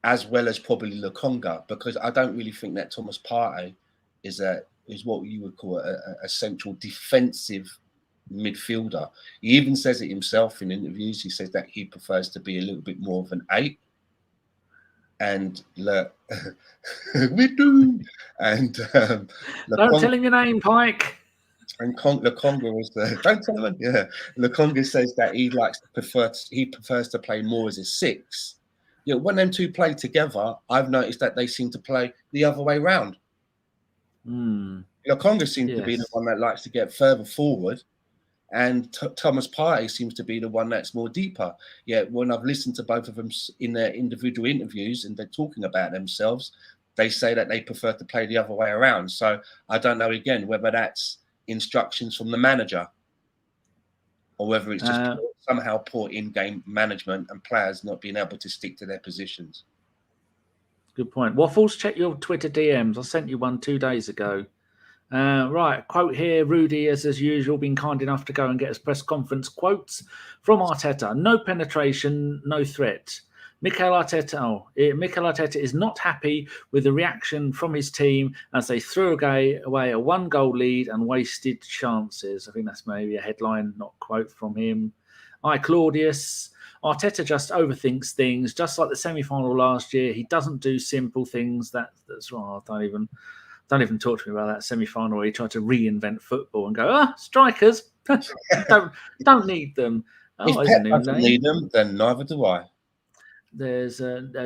as well as probably Lokonga, because I don't really think that Thomas Partey is what you would call a central defensive midfielder. He even says it himself in interviews. He says that he prefers to be a little bit more of an 8. And look, we do. And don't tell him your name, Pike. And Lokonga was the. Don't tell him. Yeah, Lokonga says that he prefers to play more as a 6. Yeah, when them two play together, I've noticed that they seem to play the other way round. Lokonga seems to be the one that likes to get further forward, and Thomas Partey seems to be the one that's more deeper. Yeah, when I've listened to both of them in their individual interviews and they're talking about themselves, they say that they prefer to play the other way around. So I don't know, again, whether that's instructions from the manager or whether it's just somehow poor in-game management and players not being able to stick to their positions. Good point. Waffles, check your Twitter DMs. I sent you one 2 days ago. Right, quote here. Rudy, as usual, been kind enough to go and get us press conference quotes from Arteta. No penetration, no threat. Mikel Arteta is not happy with the reaction from his team as they threw away a 1-goal lead and wasted chances. I think that's maybe a headline, not quote from him. Claudius. Arteta just overthinks things, just like the semi-final last year. He doesn't do simple things. That's right. Don't even talk to me about that semi-final where he tried to reinvent football and go, strikers, don't need them. If Pep doesn't need them, then neither do I. There's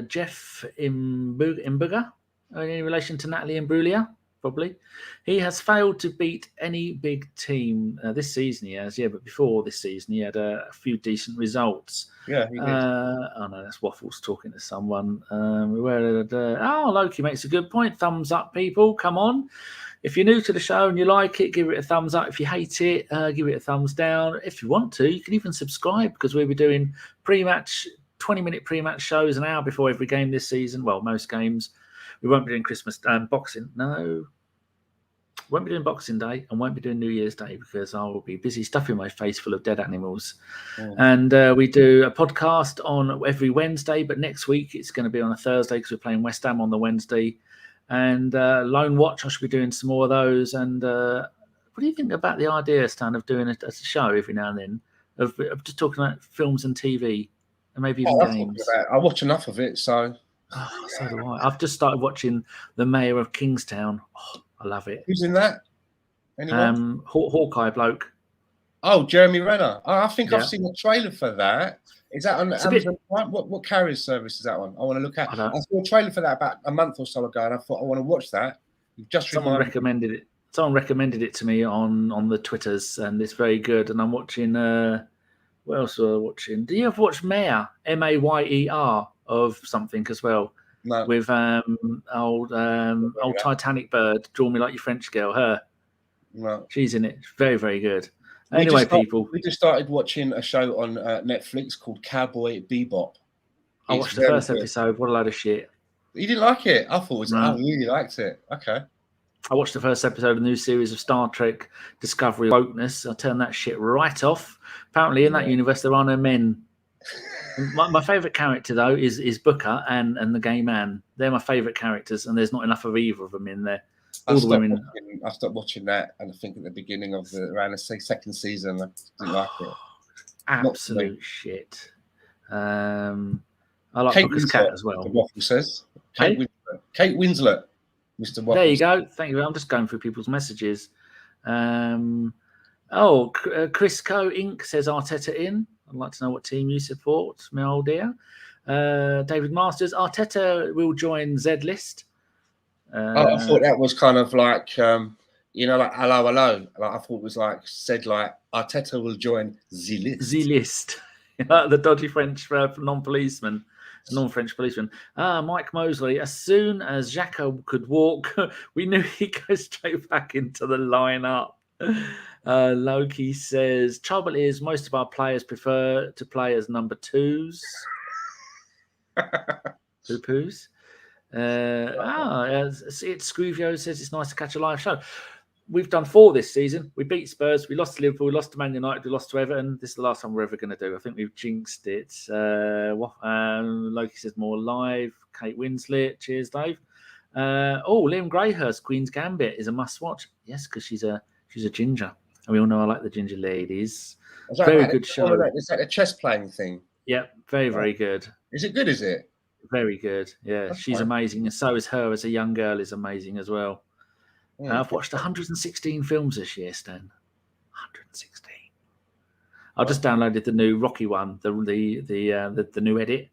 Jeff Imbuga in relation to Natalie Imbruglia, probably. He has failed to beat any big team this season. He has, but before this season, he had a few decent results. Yeah, he did. Oh no, that's Waffles talking to someone. Loki makes a good point. Thumbs up, people. Come on. If you're new to the show and you like it, give it a thumbs up. If you hate it, give it a thumbs down. If you want to, you can even subscribe, because we'll be doing pre-match, 20-minute pre-match shows an hour before every game this season. Well, most games. We won't be doing Christmas boxing. No. Won't be doing Boxing Day and won't be doing New Year's Day, because I will be busy stuffing my face full of dead animals. And we do a podcast on every Wednesday, but next week it's going to be on a Thursday because we're playing West Ham on the Wednesday. And Lone Watch, I should be doing some more of those. And what do you think about the idea, Stan, of doing it as a show every now and then, of just talking about films and TV and maybe even games? I watch enough of it, so. Oh, so do I. I've just started watching The Mayor of Kingstown. Oh, I love it. Who's in that? Anyone? Hawkeye bloke. Oh, Jeremy Renner. I think I've seen a trailer for that. Is that on Amazon Prime? What carrier service is that on? I want to look at. I saw a trailer for that about a month or so ago, and I thought I want to watch that. You've just Someone recommended it. Someone recommended it to me on the Twitters, and it's very good. And I'm watching. What else was I watching? Do you ever watch Mayer? Mayer of something as well? No. With old Titanic bird, Draw Me Like Your French Girl. Her. No. She's in it. Very, very good. Anyway, people. We just started watching a show on Netflix called Cowboy Bebop. I watched the first episode. What a load of shit. You didn't like it? I really liked it. Okay. I watched the first episode of the new series of Star Trek Discovery Wokeness. I turned that shit right off. Apparently, in that universe, there are no men. My favourite character, though, is Booker and the gay man. They're my favourite characters, and there's not enough of either of them in there. I stopped watching that, and I think at the beginning of around the second season, I didn't like it. Absolute shit. I like Kate Booker's cat as well. Waffle says Kate Winslet. Mr. Waffle. There you go. Thank you. I'm just going through people's messages. Chris Co Inc. says Arteta in. I'd like to know what team you support, my old dear. David Masters, Arteta will join Z List. I thought that was kind of like, like hello. Like, I thought it was like said like Arteta will join Z List. Z List, the dodgy French non-French policeman. Mike Mosley. As soon as Xhaka could walk, we knew he'd go straight back into the lineup. Loki says, trouble is most of our players prefer to play as number twos. Poo-poos. Scruvio says it's nice to catch a live show. We've done 4 this season. We beat Spurs, we lost to Liverpool, we lost to Man United, we lost to Everton. This is the last time we're ever going to do. I think we've jinxed it. Loki says more live. Kate Winslet, cheers, Dave. Liam Greyhurst, Queen's Gambit is a must-watch. Yes, because she's a ginger, and we all know I like the ginger ladies. Very good show. Is that a chess playing thing? Yeah, very good. Is it good? Is it? Very good. Yeah, that's she's amazing, and so is her as a young girl is amazing as well. Yeah. I've watched 116 films this year, Stan. 116. I just downloaded the new Rocky one, the new edit.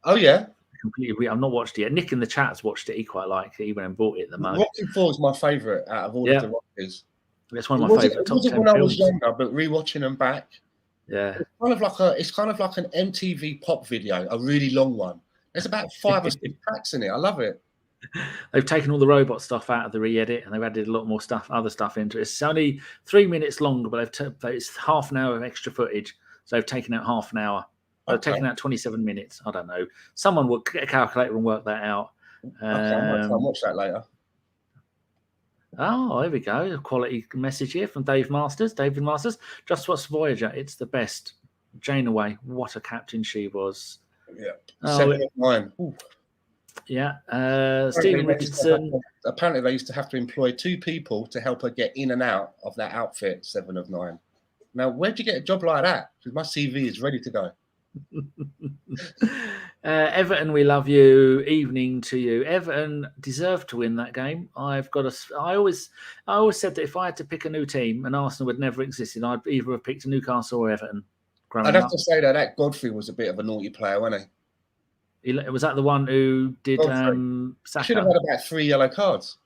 Oh yeah. Completely. I've not watched it yet. Nick in the chat's watched it. He quite liked it. He went and bought it at the moment. Rocky 4 is my favourite out of all of the Rockies. It's one of my favourite top 10 films. When I was younger, but rewatching them back, yeah, it's kind of like an MTV pop video, a really long one. There's about 5 or 6 tracks in it. I love it. They've taken all the robot stuff out of the re-edit, and they've added a lot more other stuff into it. It's only 3 minutes long, but it's half an hour of extra footage. So they've taken out half an hour. They've taken out 27 minutes. I don't know. Someone will get a calculator and work that out. I'll watch that later. Oh, there we go. A quality message here from David Masters. Just watch Voyager. It's the best. Janeway, what a captain she was. Yeah. 7 of 9. Ooh. Yeah. Stephen Richardson. Apparently, they used to have to employ 2 people to help her get in and out of that outfit, 7 of 9. Now, where'd you get a job like that? Because my CV is ready to go. Everton, we love you. Evening to you. Everton deserved to win that game. I always said that if I had to pick a new team and Arsenal had never existed, I'd either have picked Newcastle or Everton. I'd have to say that Godfrey was a bit of a naughty player, wasn't he? Was that the one who did Saka? Should have had about 3 yellow cards.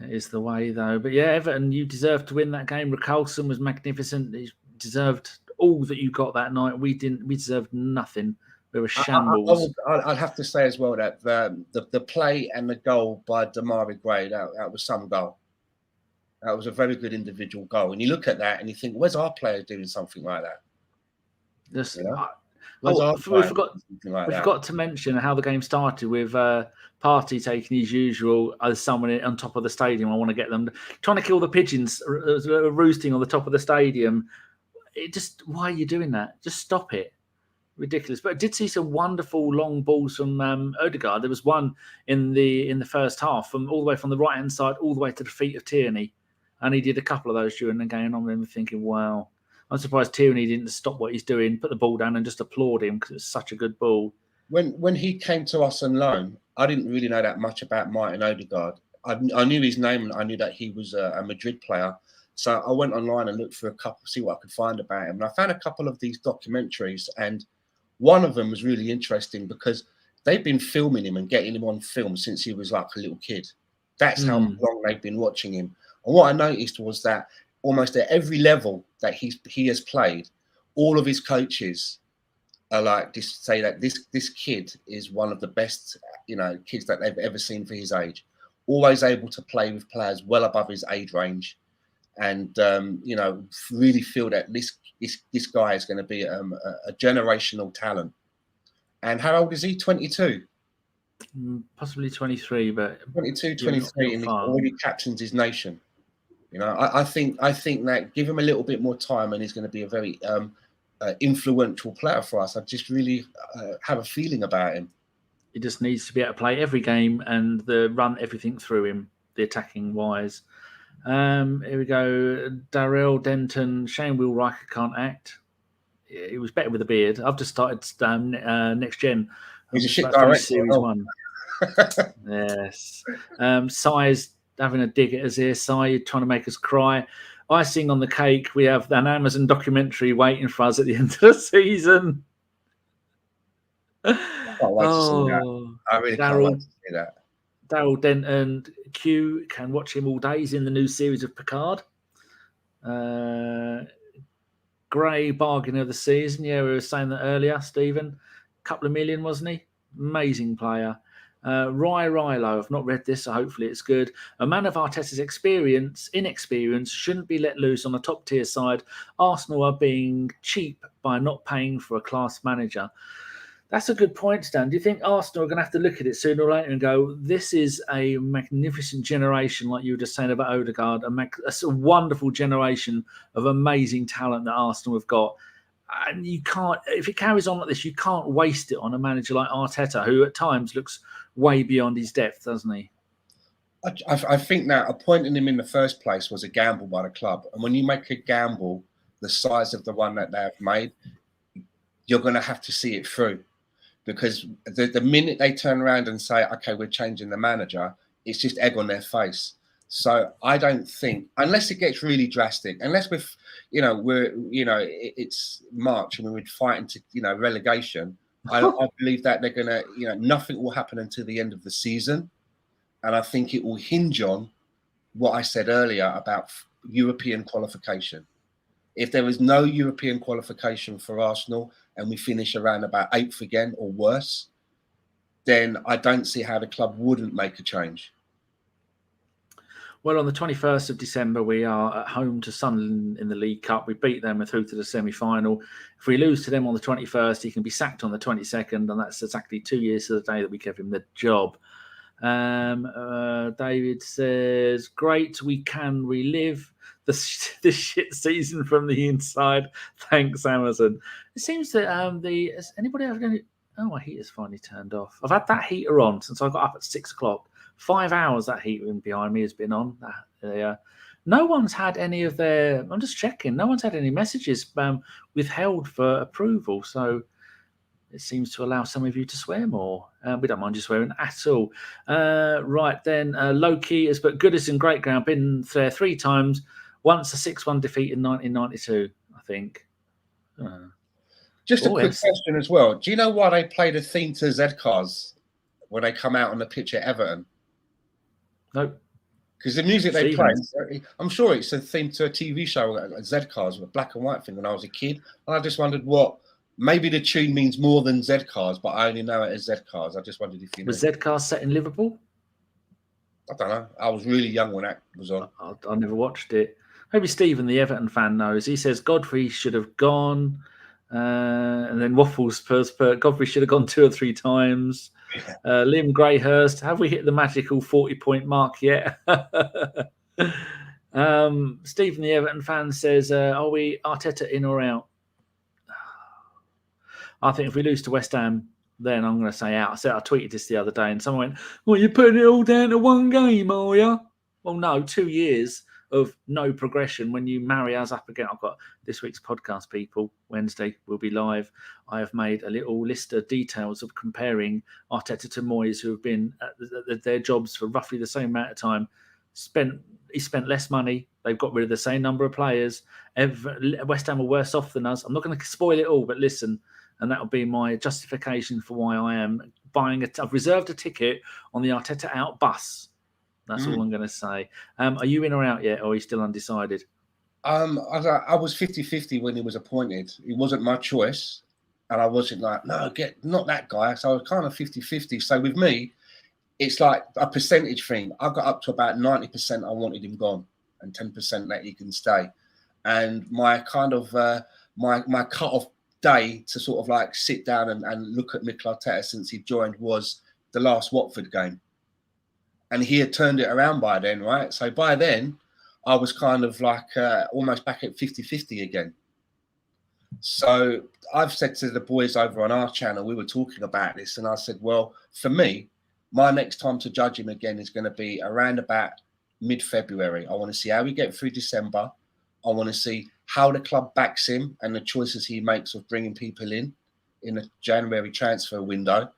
It is the way, though. But yeah, Everton, you deserved to win that game. Richarlison was magnificent. He deserved all that you got that night. We didn't. We deserved nothing. We were shambles. I'd have to say as well that the play and the goal by Damari Gray, that was some goal. That was a very good individual goal. And you look at that and you think, where's our player doing something like that? Just, You know? we forgot to mention how the game started with Partey taking his usual as someone on top of the stadium. I want to get them trying to kill the pigeons roosting on the top of the stadium. Why are you doing that? Just stop it. Ridiculous. But I did see some wonderful long balls from Odegaard. There was one in the first half from all the way from the right hand side all the way to the feet of Tierney, and he did a couple of those during the game. I remember thinking, wow. I'm surprised Tierney didn't stop what he's doing, put the ball down and just applaud him because it's such a good ball. When he came to us on loan, I didn't really know that much about Martin Odegaard. I knew his name and I knew that he was a Madrid player. So I went online and looked for a couple, see what I could find about him. And I found a couple of these documentaries, and one of them was really interesting because they've been filming him and getting him on film since he was like a little kid. That's how long they've been watching him. And what I noticed was that almost at every level that he has played, all of his coaches are like say that this kid is one of the best, kids that they've ever seen for his age. Always able to play with players well above his age range, and really feel that this guy is going to be a generational talent. And how old is he? 22, possibly 23, but 23, and he already captains his nation. I think that give him a little bit more time, and he's going to be a very influential player for us. I just really have a feeling about him. He just needs to be able to play every game and run everything through him, the attacking wise. Here we go. Darrell Denton, Shane Wheelwright can't act. He was better with a beard. I've just started Next Gen. He's a shit director. Series 1. Yes. Si's having a dig at us here. Si, trying to make us cry. Icing on the cake. We have an Amazon documentary waiting for us at the end of the season. I can't wait to see that. I really can't wait to see that. Darrell Denton, Q, can watch him all day. He's in the new series of Picard. Gray, bargain of the season. Yeah, we were saying that earlier, Stephen. Couple of million, wasn't he? Amazing player. Rilo, I've not read this, so hopefully it's good. A man of Arteta's inexperience shouldn't be let loose on a top-tier side. Arsenal are being cheap by not paying for a class manager. That's a good point, Stan. Do you think Arsenal are going to have to look at it sooner or later and go, this is a magnificent generation, like you were just saying about Odegaard, a wonderful generation of amazing talent that Arsenal have got. And you can't, if it carries on like this, you can't waste it on a manager like Arteta, who at times looks way beyond his depth, doesn't he? I think that appointing him in the first place was a gamble by the club. And when you make a gamble the size of the one that they have made, you're going to have to see it through. Because the minute they turn around and say, okay, we're changing the manager, it's just egg on their face. So I don't think, unless it gets really drastic, unless it's March and we're fighting to, relegation, I believe that they're going to, nothing will happen until the end of the season. And I think it will hinge on what I said earlier about European qualification. If there is no European qualification for Arsenal and we finish around about 8th again or worse, then I don't see how the club wouldn't make a change. Well, on the 21st of December, we are at home to Sunderland in the League Cup. We beat them, we're through to the semi-final. If we lose to them on the 21st, he can be sacked on the 22nd, and that's exactly 2 years to the day that we gave him the job. David says, great, we can relive the shit season from the inside. Thanks, Amazon. It seems that has anybody ever going to... Oh, my heater's finally turned off. I've had that heater on since I got up at 6 o'clock. 5 hours that heater behind me has been on. No one's had any of their... I'm just checking. No one's had any messages withheld for approval. So it seems to allow some of you to swear more. We don't mind you swearing at all. Right then, low key is but Goodison Great Ground. Been there 3 times. Once a 6-1 defeat in 1992, I think. Just a quick question as well. Do you know why they play the theme to Z-Cars when they come out on the pitch at Everton? Nope. Because the music they play, I'm sure it's a theme to a TV show, Z-Cars, a black and white thing when I was a kid. And I just wondered what Maybe the tune means more than Z Cars, but I only know it as Z Cars. I just wondered if you know. Was Z Cars set in Liverpool? I don't know. I was really young when that was on. I never watched it. Maybe Stephen, the Everton fan, knows. He says Godfrey should have gone. And then Waffles per Godfrey should have gone 2 or 3 times. Liam Greyhurst, have we hit the magical 40-point mark yet? Stephen, the Everton fan, says, are we Arteta in or out? I think if we lose to West Ham, then I'm going to say out. I tweeted this the other day and someone went, well, you're putting it all down to one game, are you? Well, no, 2 years of no progression when you marry us up again. I've got this week's podcast, people. Wednesday will be live. I have made a little list of details of comparing Arteta to Moyes, who have been at their jobs for roughly the same amount of time. He spent less money. They've got rid of the same number of players. West Ham are worse off than us. I'm not going to spoil it all, but listen, and that'll be my justification for why I am buying I've reserved a ticket on the Arteta out bus. That's all I'm going to say. Are you in or out yet, or are you still undecided? I was 50-50 when he was appointed. It wasn't my choice, and I wasn't like, no, not that guy. So I was kind of 50-50. So with me, it's like a percentage thing. I got up to about 90% I wanted him gone, and 10% that he can stay. And my kind of my cut-off day to sort of like sit down and look at Nicolas Arteta since he joined was the last Watford game. And he had turned it around by then, right? So by then, I was kind of like almost back at 50-50 again. So I've said to the boys over on our channel, we were talking about this, and I said, well, for me, my next time to judge him again is going to be around about mid-February. I want to see how we get through December. I want to see how the club backs him and the choices he makes of bringing people in the January transfer window.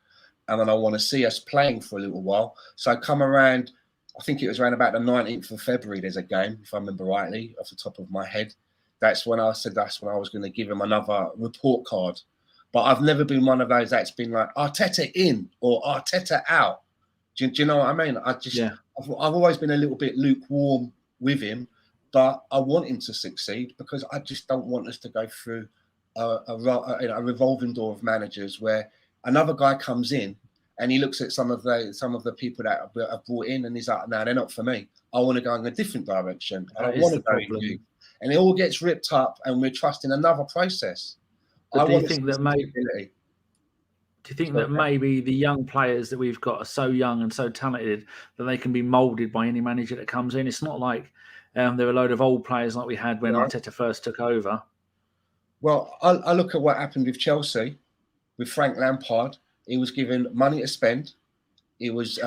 And then I want to see us playing for a little while. So I come around, I think it was around about the 19th of February, there's a game, if I remember rightly, off the top of my head. That's when I said that's when I was going to give him another report card. But I've never been one of those that's been like, Arteta in or Arteta out. Do you know what I mean? I've always been a little bit lukewarm with him, but I want him to succeed because I just don't want us to go through a revolving door of managers where another guy comes in and he looks at some of the people that have brought in and he's like, no, they're not for me. I want to go in a different direction. I want to go in you. And it all gets ripped up and we're trusting another process. But do you think that maybe the young players that we've got are so young and so talented that they can be moulded by any manager that comes in? It's not like there are a load of old players like we had when Arteta first took over. Well, I look at what happened with Chelsea. With Frank Lampard, he was given money to spend. He was,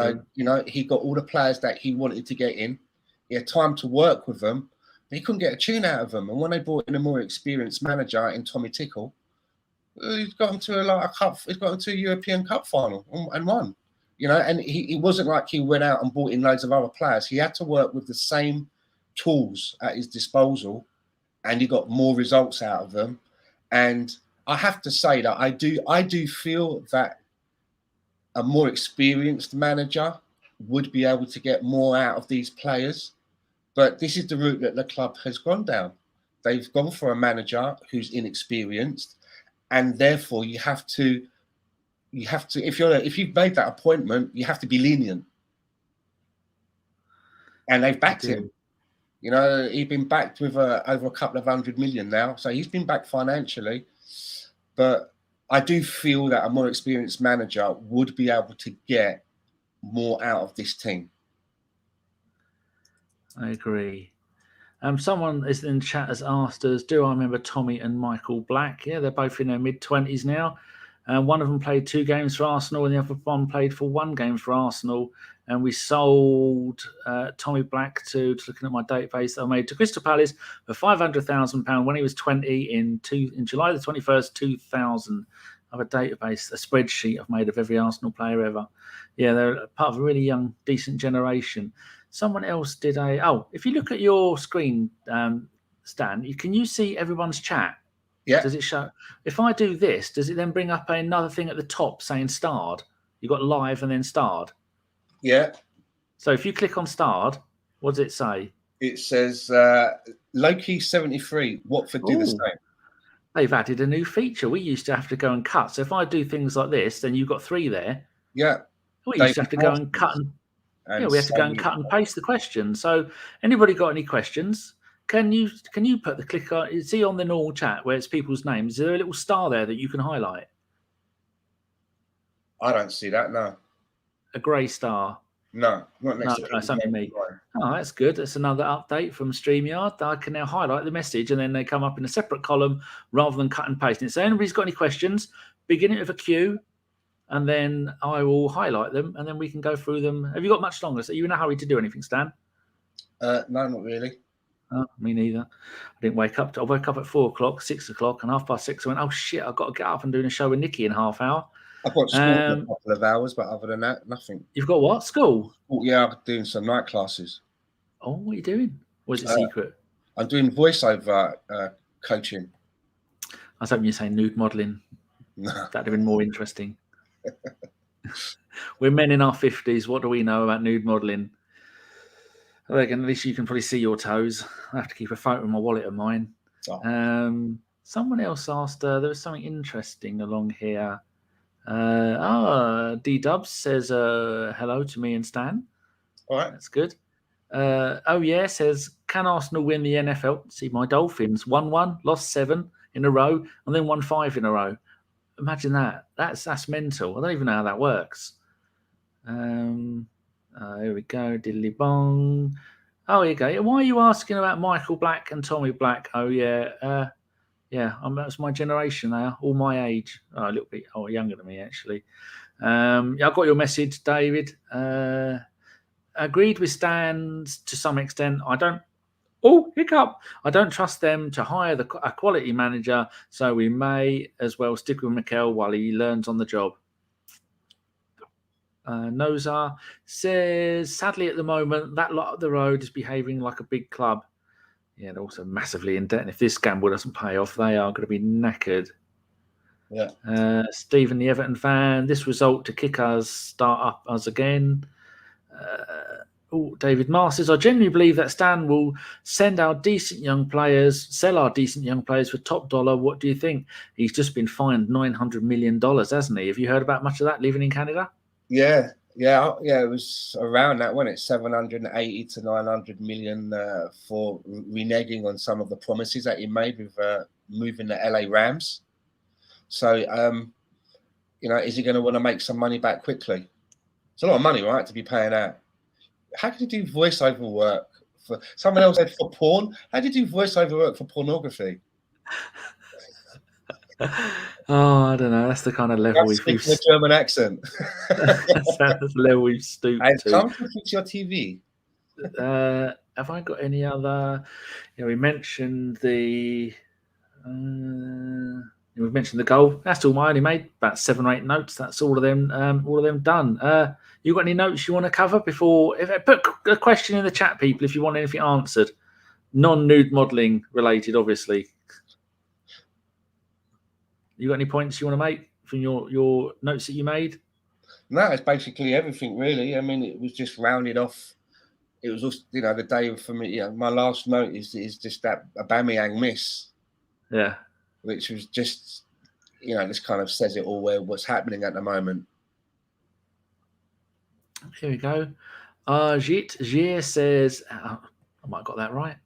he got all the players that he wanted to get in. He had time to work with them, but he couldn't get a tune out of them. And when they brought in a more experienced manager in Tommy Tickle, he's got him to a cup. He's got him to a European Cup final and won. And he wasn't like he went out and brought in loads of other players. He had to work with the same tools at his disposal, and he got more results out of them. And I have to say that I do feel that a more experienced manager would be able to get more out of these players. But this is the route that the club has gone down. They've gone for a manager who's inexperienced, and therefore you have to if you've made that appointment, you have to be lenient. And they've backed him. He's been backed with over a couple of 100 million now, so he's been backed financially. But I do feel that a more experienced manager would be able to get more out of this team. I agree. Someone is in chat has asked us, do I remember Tommy and Michael Black? Yeah, they're both in their mid-20s now. One of them played 2 games for Arsenal and the other one played for 1 game for Arsenal. And we sold Tommy Black to looking at my database that I made, to Crystal Palace for £500,000 when he was 20 in July the 21st, 2000. I have a database, a spreadsheet I've made of every Arsenal player ever. Yeah, they're part of a really young, decent generation. Someone else did if you look at your screen, Stan, can you see everyone's chat? Yeah. Does it show? If I do this, does it then bring up another thing at the top saying starred? You've got live and then starred. Yeah. So if you click on starred, what does it say? It says Loki 73. Watford do the same. They've added a new feature. We used to have to go and cut. So if I do things like this, then you've got 3 there. Yeah. We used to have to go and cut and we had to go and cut and paste the questions. So anybody got any questions? Can you put the clicker? Is he on the normal chat where it's people's names? Is there a little star there that you can highlight? I don't see that. No. A grey star. No, not next to that's only me. Oh, that's good. That's another update from StreamYard. I can now highlight the message and then they come up in a separate column rather than cut and pasting it. So anybody's got any questions, begin it with a Q and then I will highlight them and then we can go through them. Have you got much longer? So are you in a hurry to do anything, Stan? No, not really. Oh, me neither. I didn't wake up. I woke up at 4 o'clock, 6 o'clock, and 6:30. I went, oh shit, I've got to get up and do a show with Nikki in half hour. I've got school in a couple of hours, but other than that, nothing. You've got what? School? Yeah, I'm doing some night classes. Oh, what are you doing? Or is it secret? I'm doing voiceover coaching. I was hoping you'd say nude modelling. No. That'd have been more interesting. We're men in our 50s. What do we know about nude modelling? I reckon at least you can probably see your toes. I have to keep a photo in my wallet of mine. Oh. Someone else asked, there was something interesting along here. D-Dubs says hello to me and Stan. All right. That's good. Says, can Arsenal win the NFL? See, my Dolphins 1-1, lost 7 in a row, and then won 5 in a row. Imagine that. That's mental. I don't even know how that works. Here we go. Diddly bong. Oh, here you go. Why are you asking about Michael Black and Tommy Black? Oh, yeah. That's my generation now, all my age. Oh, a little bit younger than me, actually. I got your message, David. Agreed with Stan to some extent. I don't trust them to hire a quality manager, so we may as well stick with Mikel while he learns on the job. Nozar says, sadly at the moment, that lot of the road is behaving like a big club. Yeah, they're also massively in debt. And if this gamble doesn't pay off, they are going to be knackered. Yeah. Stephen, the Everton fan, this result to kick us, start up us again. David Masters, I genuinely believe that Stan will sell our decent young players for top dollar. What do you think? He's just been fined $900 million, hasn't he? Have you heard about much of that living in Canada? Yeah. It was around that, wasn't it? 780 to 900 million for reneging on some of the promises that he made with moving the LA Rams. So, is he going to want to make some money back quickly? It's a lot of money, right, to be paying out. How can you do voiceover work for someone else said for porn? How do you do voiceover work for pornography? Oh, I don't know. That's the kind of level we've a German accent. That's the level we've stooped to. Come to fix your TV. Have I got any other? We mentioned the. We've mentioned the goal. That's all. I only made about 7 or 8 notes. That's all of them. All of them done. You got any notes you want to cover before? If I put a question in the chat, people, if you want anything answered, non-nude modelling related, obviously. You got any points you want to make from your notes that you made? No, it's basically everything, really. I mean, it was just rounded off. It was also, the day for me. My last note is just that Aubameyang miss. Yeah. Which was just, this kind of says it all what's happening at the moment. Here we go. Jit says, I might have got that right.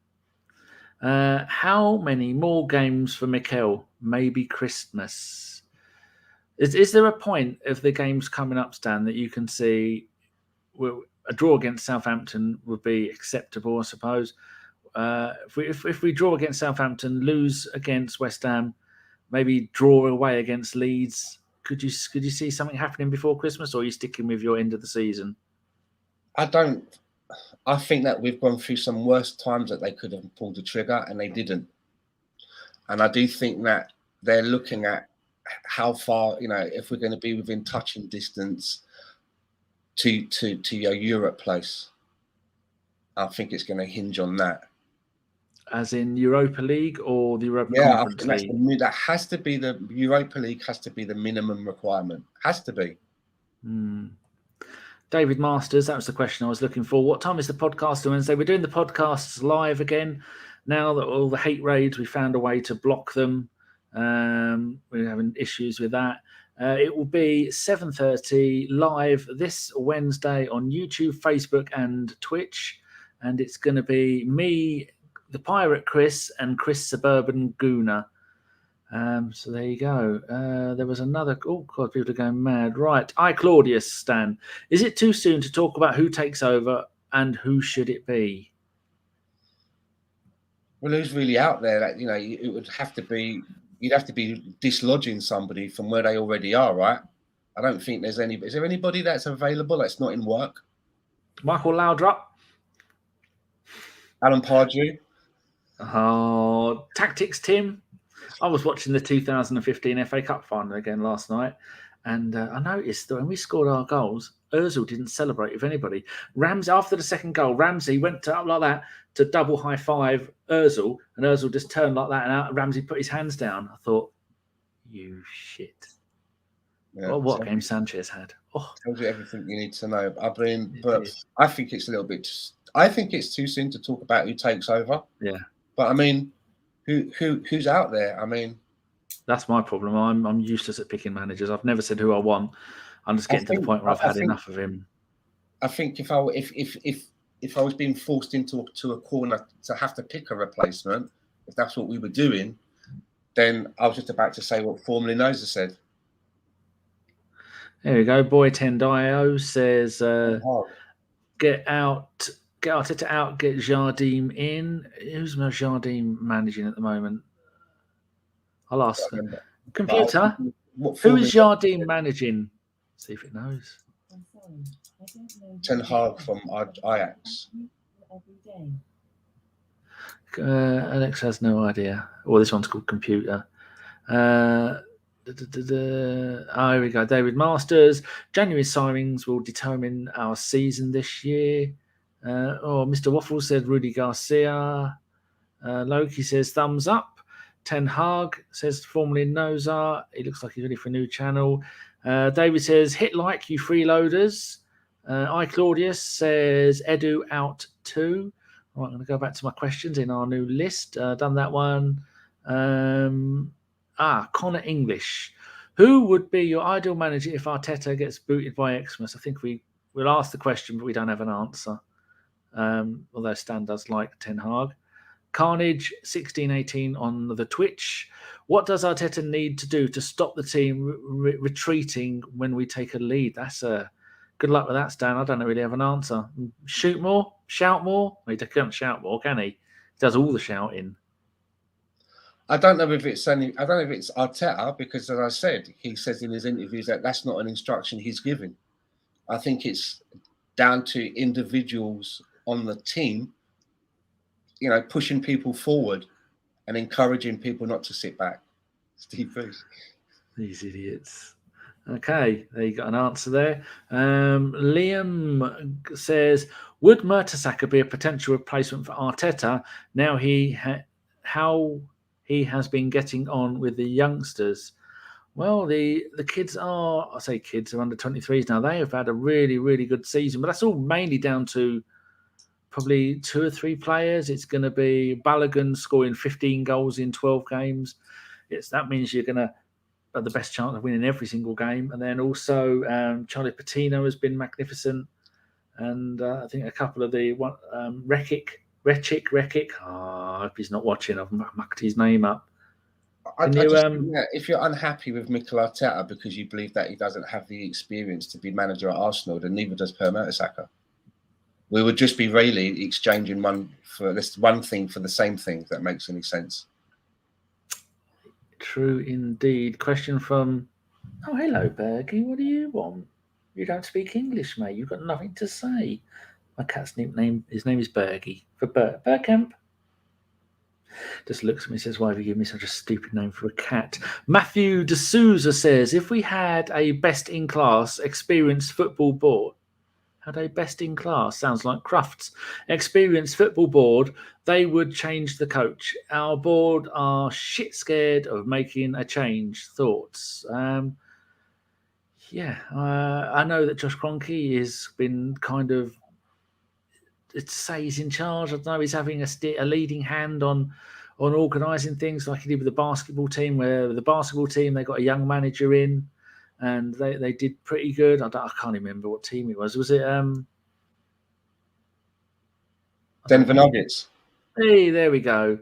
How many more games for Mikel? Maybe Christmas. Is there a point of the games coming up, Stan, that you can see a draw against Southampton would be acceptable, I suppose? If we draw against Southampton, lose against West Ham, maybe draw away against Leeds, could you see something happening before Christmas, or are you sticking with your end of the season? I think that we've gone through some worse times that they could have pulled the trigger and they didn't. And I do think that they're looking at how far, if we're going to be within touching distance to your Europe place. I think it's going to hinge on that. As in Europa League or the Europa Conference League? That has to be the Europa League, has to be the minimum requirement. Has to be. David Masters, that was the question I was looking for. What time is the podcast on Wednesday? We're doing the podcasts live again. Now that all the hate raids, we found a way to block them. We're having issues with that. It will be 7:30 live this Wednesday on YouTube, Facebook, and Twitch. And it's going to be me, the Pirate Chris, and Chris Suburban Gooner. So there you go. There was another. Oh, God, people are going mad. Right. Claudius, Stan. Is it too soon to talk about who takes over and who should it be? Well, who's really out there? That it would have to be. You'd have to be dislodging somebody from where they already are, right? I don't think there's any. Is there anybody that's available that's not in work? Michael Laudrup. Alan Pardew. Oh, Tactics Tim. I was watching the 2015 FA Cup final again last night, and I noticed that when we scored our goals, Ozil didn't celebrate with anybody. Ramsey, after the second goal, Ramsey went up like that to double high five Ozil, and Ozil just turned like that, and Ramsey put his hands down. I thought, you shit. Yeah, well, what game Sanchez had. Oh. Tells you everything you need to know. But I think it's a little bit. I think it's too soon to talk about who takes over. Yeah. But I mean, who's out there? I mean, that's my problem. I'm useless at picking managers. I've never said who I want. I'm just getting to the point where I've had enough of him. I think if I was being forced into a corner to have to pick a replacement, if that's what we were doing, then I was just about to say what formerly Noza said. There we go. Boy Tendayo says, get Arteta out, get Jardim in. Who's Jardim managing at the moment? I'll ask them. Computer, who is Jardim managing? See if it knows. Ten Hag from Ajax. Alex has no idea. Well, this one's called Computer. Here we go. David Masters. January signings will determine our season this year. Mr. Waffle said Rudy Garcia. Loki says thumbs up. Ten Hag says formerly Nozar. He looks like he's ready for a new channel. David says hit like you freeloaders. Claudius says Edu out too. Right, I'm going to go back to my questions in our new list. Done that one. Connor English. Who would be your ideal manager if Arteta gets booted by Xmas? I think we'll ask the question, but we don't have an answer. Although Stan does like Ten Hag. Carnage 1618 on the Twitch. What does Arteta need to do to stop the team retreating when we take a lead? That's good luck with that, Stan. I don't really have an answer. Shoot more, shout more. He can't shout more, can he? He does all the shouting. I don't know if it's Arteta because, as I said, he says in his interviews that that's not an instruction he's giving. I think it's down to individuals on the team, pushing people forward and encouraging people not to sit back. Steve Bruce. These idiots. Okay, there you got an answer there. Liam says, would Mertesacker be a potential replacement for Arteta now how he has been getting on with the youngsters? Well, the kids are under 23s now. They have had a really, really good season, but that's all mainly down to probably 2 or 3 players. It's going to be Balogun scoring 15 goals in 12 games. That means you're going to have the best chance of winning every single game. And then also Charlie Patino has been magnificent. And I think a couple of the Rekic. I hope he's not watching. I've mucked his name up. If you're unhappy with Mikel Arteta because you believe that he doesn't have the experience to be manager at Arsenal, then neither does Per Mertesacker. We would just be really exchanging one thing for the same thing, if that makes any sense. True indeed. Question from, hello, Bergie. What do you want? You don't speak English, mate. You've got nothing to say. My cat's name, his name is Bergie. For Bergkamp. Just looks at me and says, why have you given me such a stupid name for a cat? Matthew D'Souza says, if we had a best-in-class experienced football board, sounds like Crufts. Experienced football board, they would change the coach. Our board are shit scared of making a change. Thoughts? I know that Josh Kroenke has been kind of, to say he's in charge. I don't know, he's having a leading hand on on organising things like he did with the basketball team, where the basketball team, they got a young manager in and they did pretty good. I can't remember what team it was. Was it Denver Nuggets? Hey, there we go.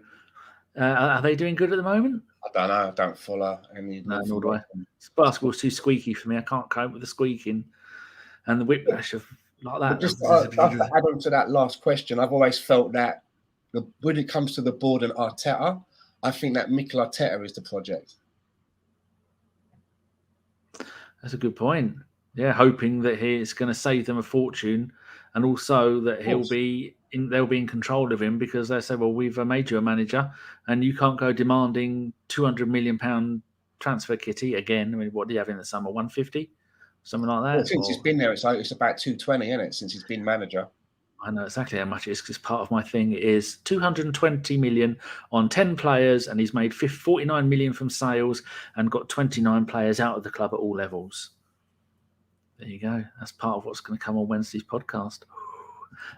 Are they doing good at the moment? I don't know. I don't follow any. No, nor do I. Basketball's too squeaky for me. I can't cope with the squeaking and the whiplash of like that. But just to add on to that last question, I've always felt that when it comes to the board and Arteta, I think that Mikel Arteta is the project. That's a good point. Yeah, hoping that he's going to save them a fortune, and also that they'll be in control of him, because they say, well, we've made you a manager, and you can't go demanding £200 million transfer kitty again. I mean, what do you have in the summer? 150, something like that. Well, since he's been there, it's about 220, isn't it? Since he's been manager. I know exactly how much it is, because part of my thing is 220 million on 10 players, and he's made 49 million from sales and got 29 players out of the club at all levels. There you go. That's part of what's going to come on Wednesday's podcast.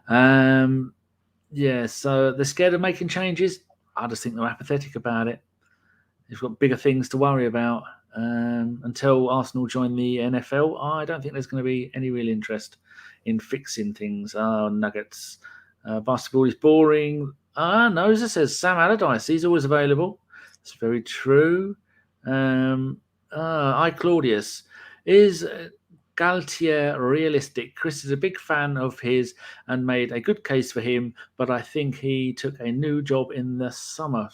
Yeah, so they're scared of making changes. I just think they're apathetic about it. They've got bigger things to worry about. Until Arsenal join the NFL, I don't think there's going to be any real interest in fixing things. Nuggets. Basketball is boring. Noza says Sam Allardyce. He's always available. It's very true. Claudius. Is Galtier realistic? Chris is a big fan of his and made a good case for him, but I think he took a new job in the summer.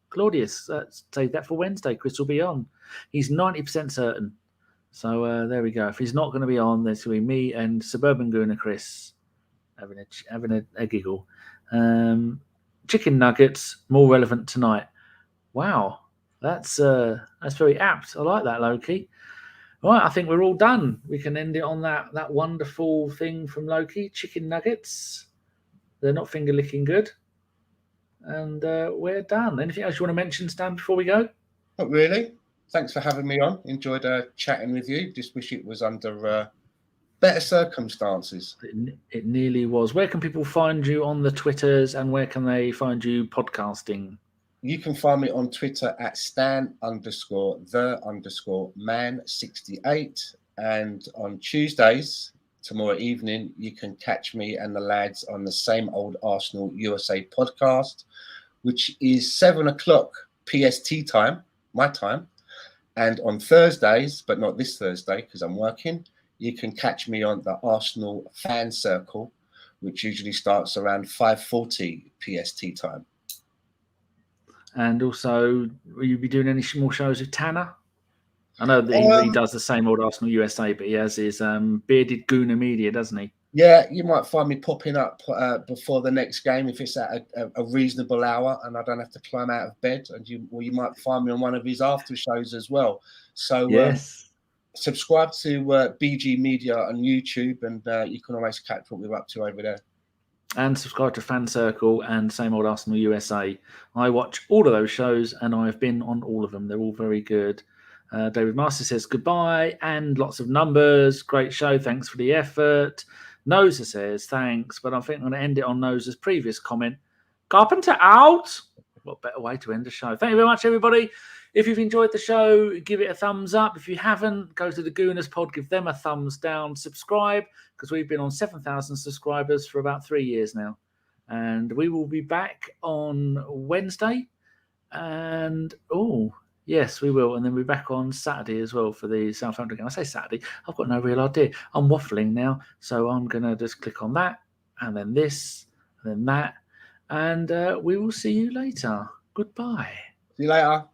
Claudius, save that for Wednesday. Chris will be on. He's 90% certain. So there we go. If he's not going to be on, there's going to be me and Suburban Gooner Chris having a giggle. Chicken nuggets, more relevant tonight. Wow, that's very apt. I like that, Loki. All right, I think we're all done. We can end it on that wonderful thing from Loki. Chicken nuggets. They're not finger licking good. And we're done. Anything else you want to mention, Stan, before we go? Not really. Thanks for having me on. Enjoyed chatting with you. Just wish it was under better circumstances. It nearly was. Where can people find you on the Twitters, and where can they find you podcasting? You can find me on Twitter at Stan_the_man68. And on Tuesdays, tomorrow evening, you can catch me and the lads on the Same Old Arsenal USA podcast, which is 7:00 PST time, my time. And on Thursdays, but not this Thursday because I'm working, you can catch me on the Arsenal Fan Circle, which usually starts around 5:40 PST time. And also, will you be doing any more shows with Tanner? I know that he does the Same Old Arsenal USA, but he has his bearded Gooner Media, doesn't he? Yeah, you might find me popping up before the next game if it's at a reasonable hour and I don't have to climb out of bed. And you might find me on one of his after shows as well. So yes, subscribe to BG Media on YouTube, and you can always catch what we're up to over there. And subscribe to Fan Circle and Same Old Arsenal USA. I watch all of those shows, and I've been on all of them. They're all very good. David Master says goodbye and lots of numbers. Great show. Thanks for the effort. Noza says thanks, but I think I'm going to end it on Noza's previous comment. Carpenter out. What better way to end the show? Thank you very much, everybody. If you've enjoyed the show, give it a thumbs up. If you haven't, go to the Gooners Pod, give them a thumbs down, subscribe, because we've been on 7,000 subscribers for about 3 years now. And we will be back on Wednesday. And, yes, we will. And then we're back on Saturday as well for the Southampton game. I say Saturday. I've got no real idea. I'm waffling now. So I'm going to just click on that, and then this, and then that. And we will see you later. Goodbye. See you later.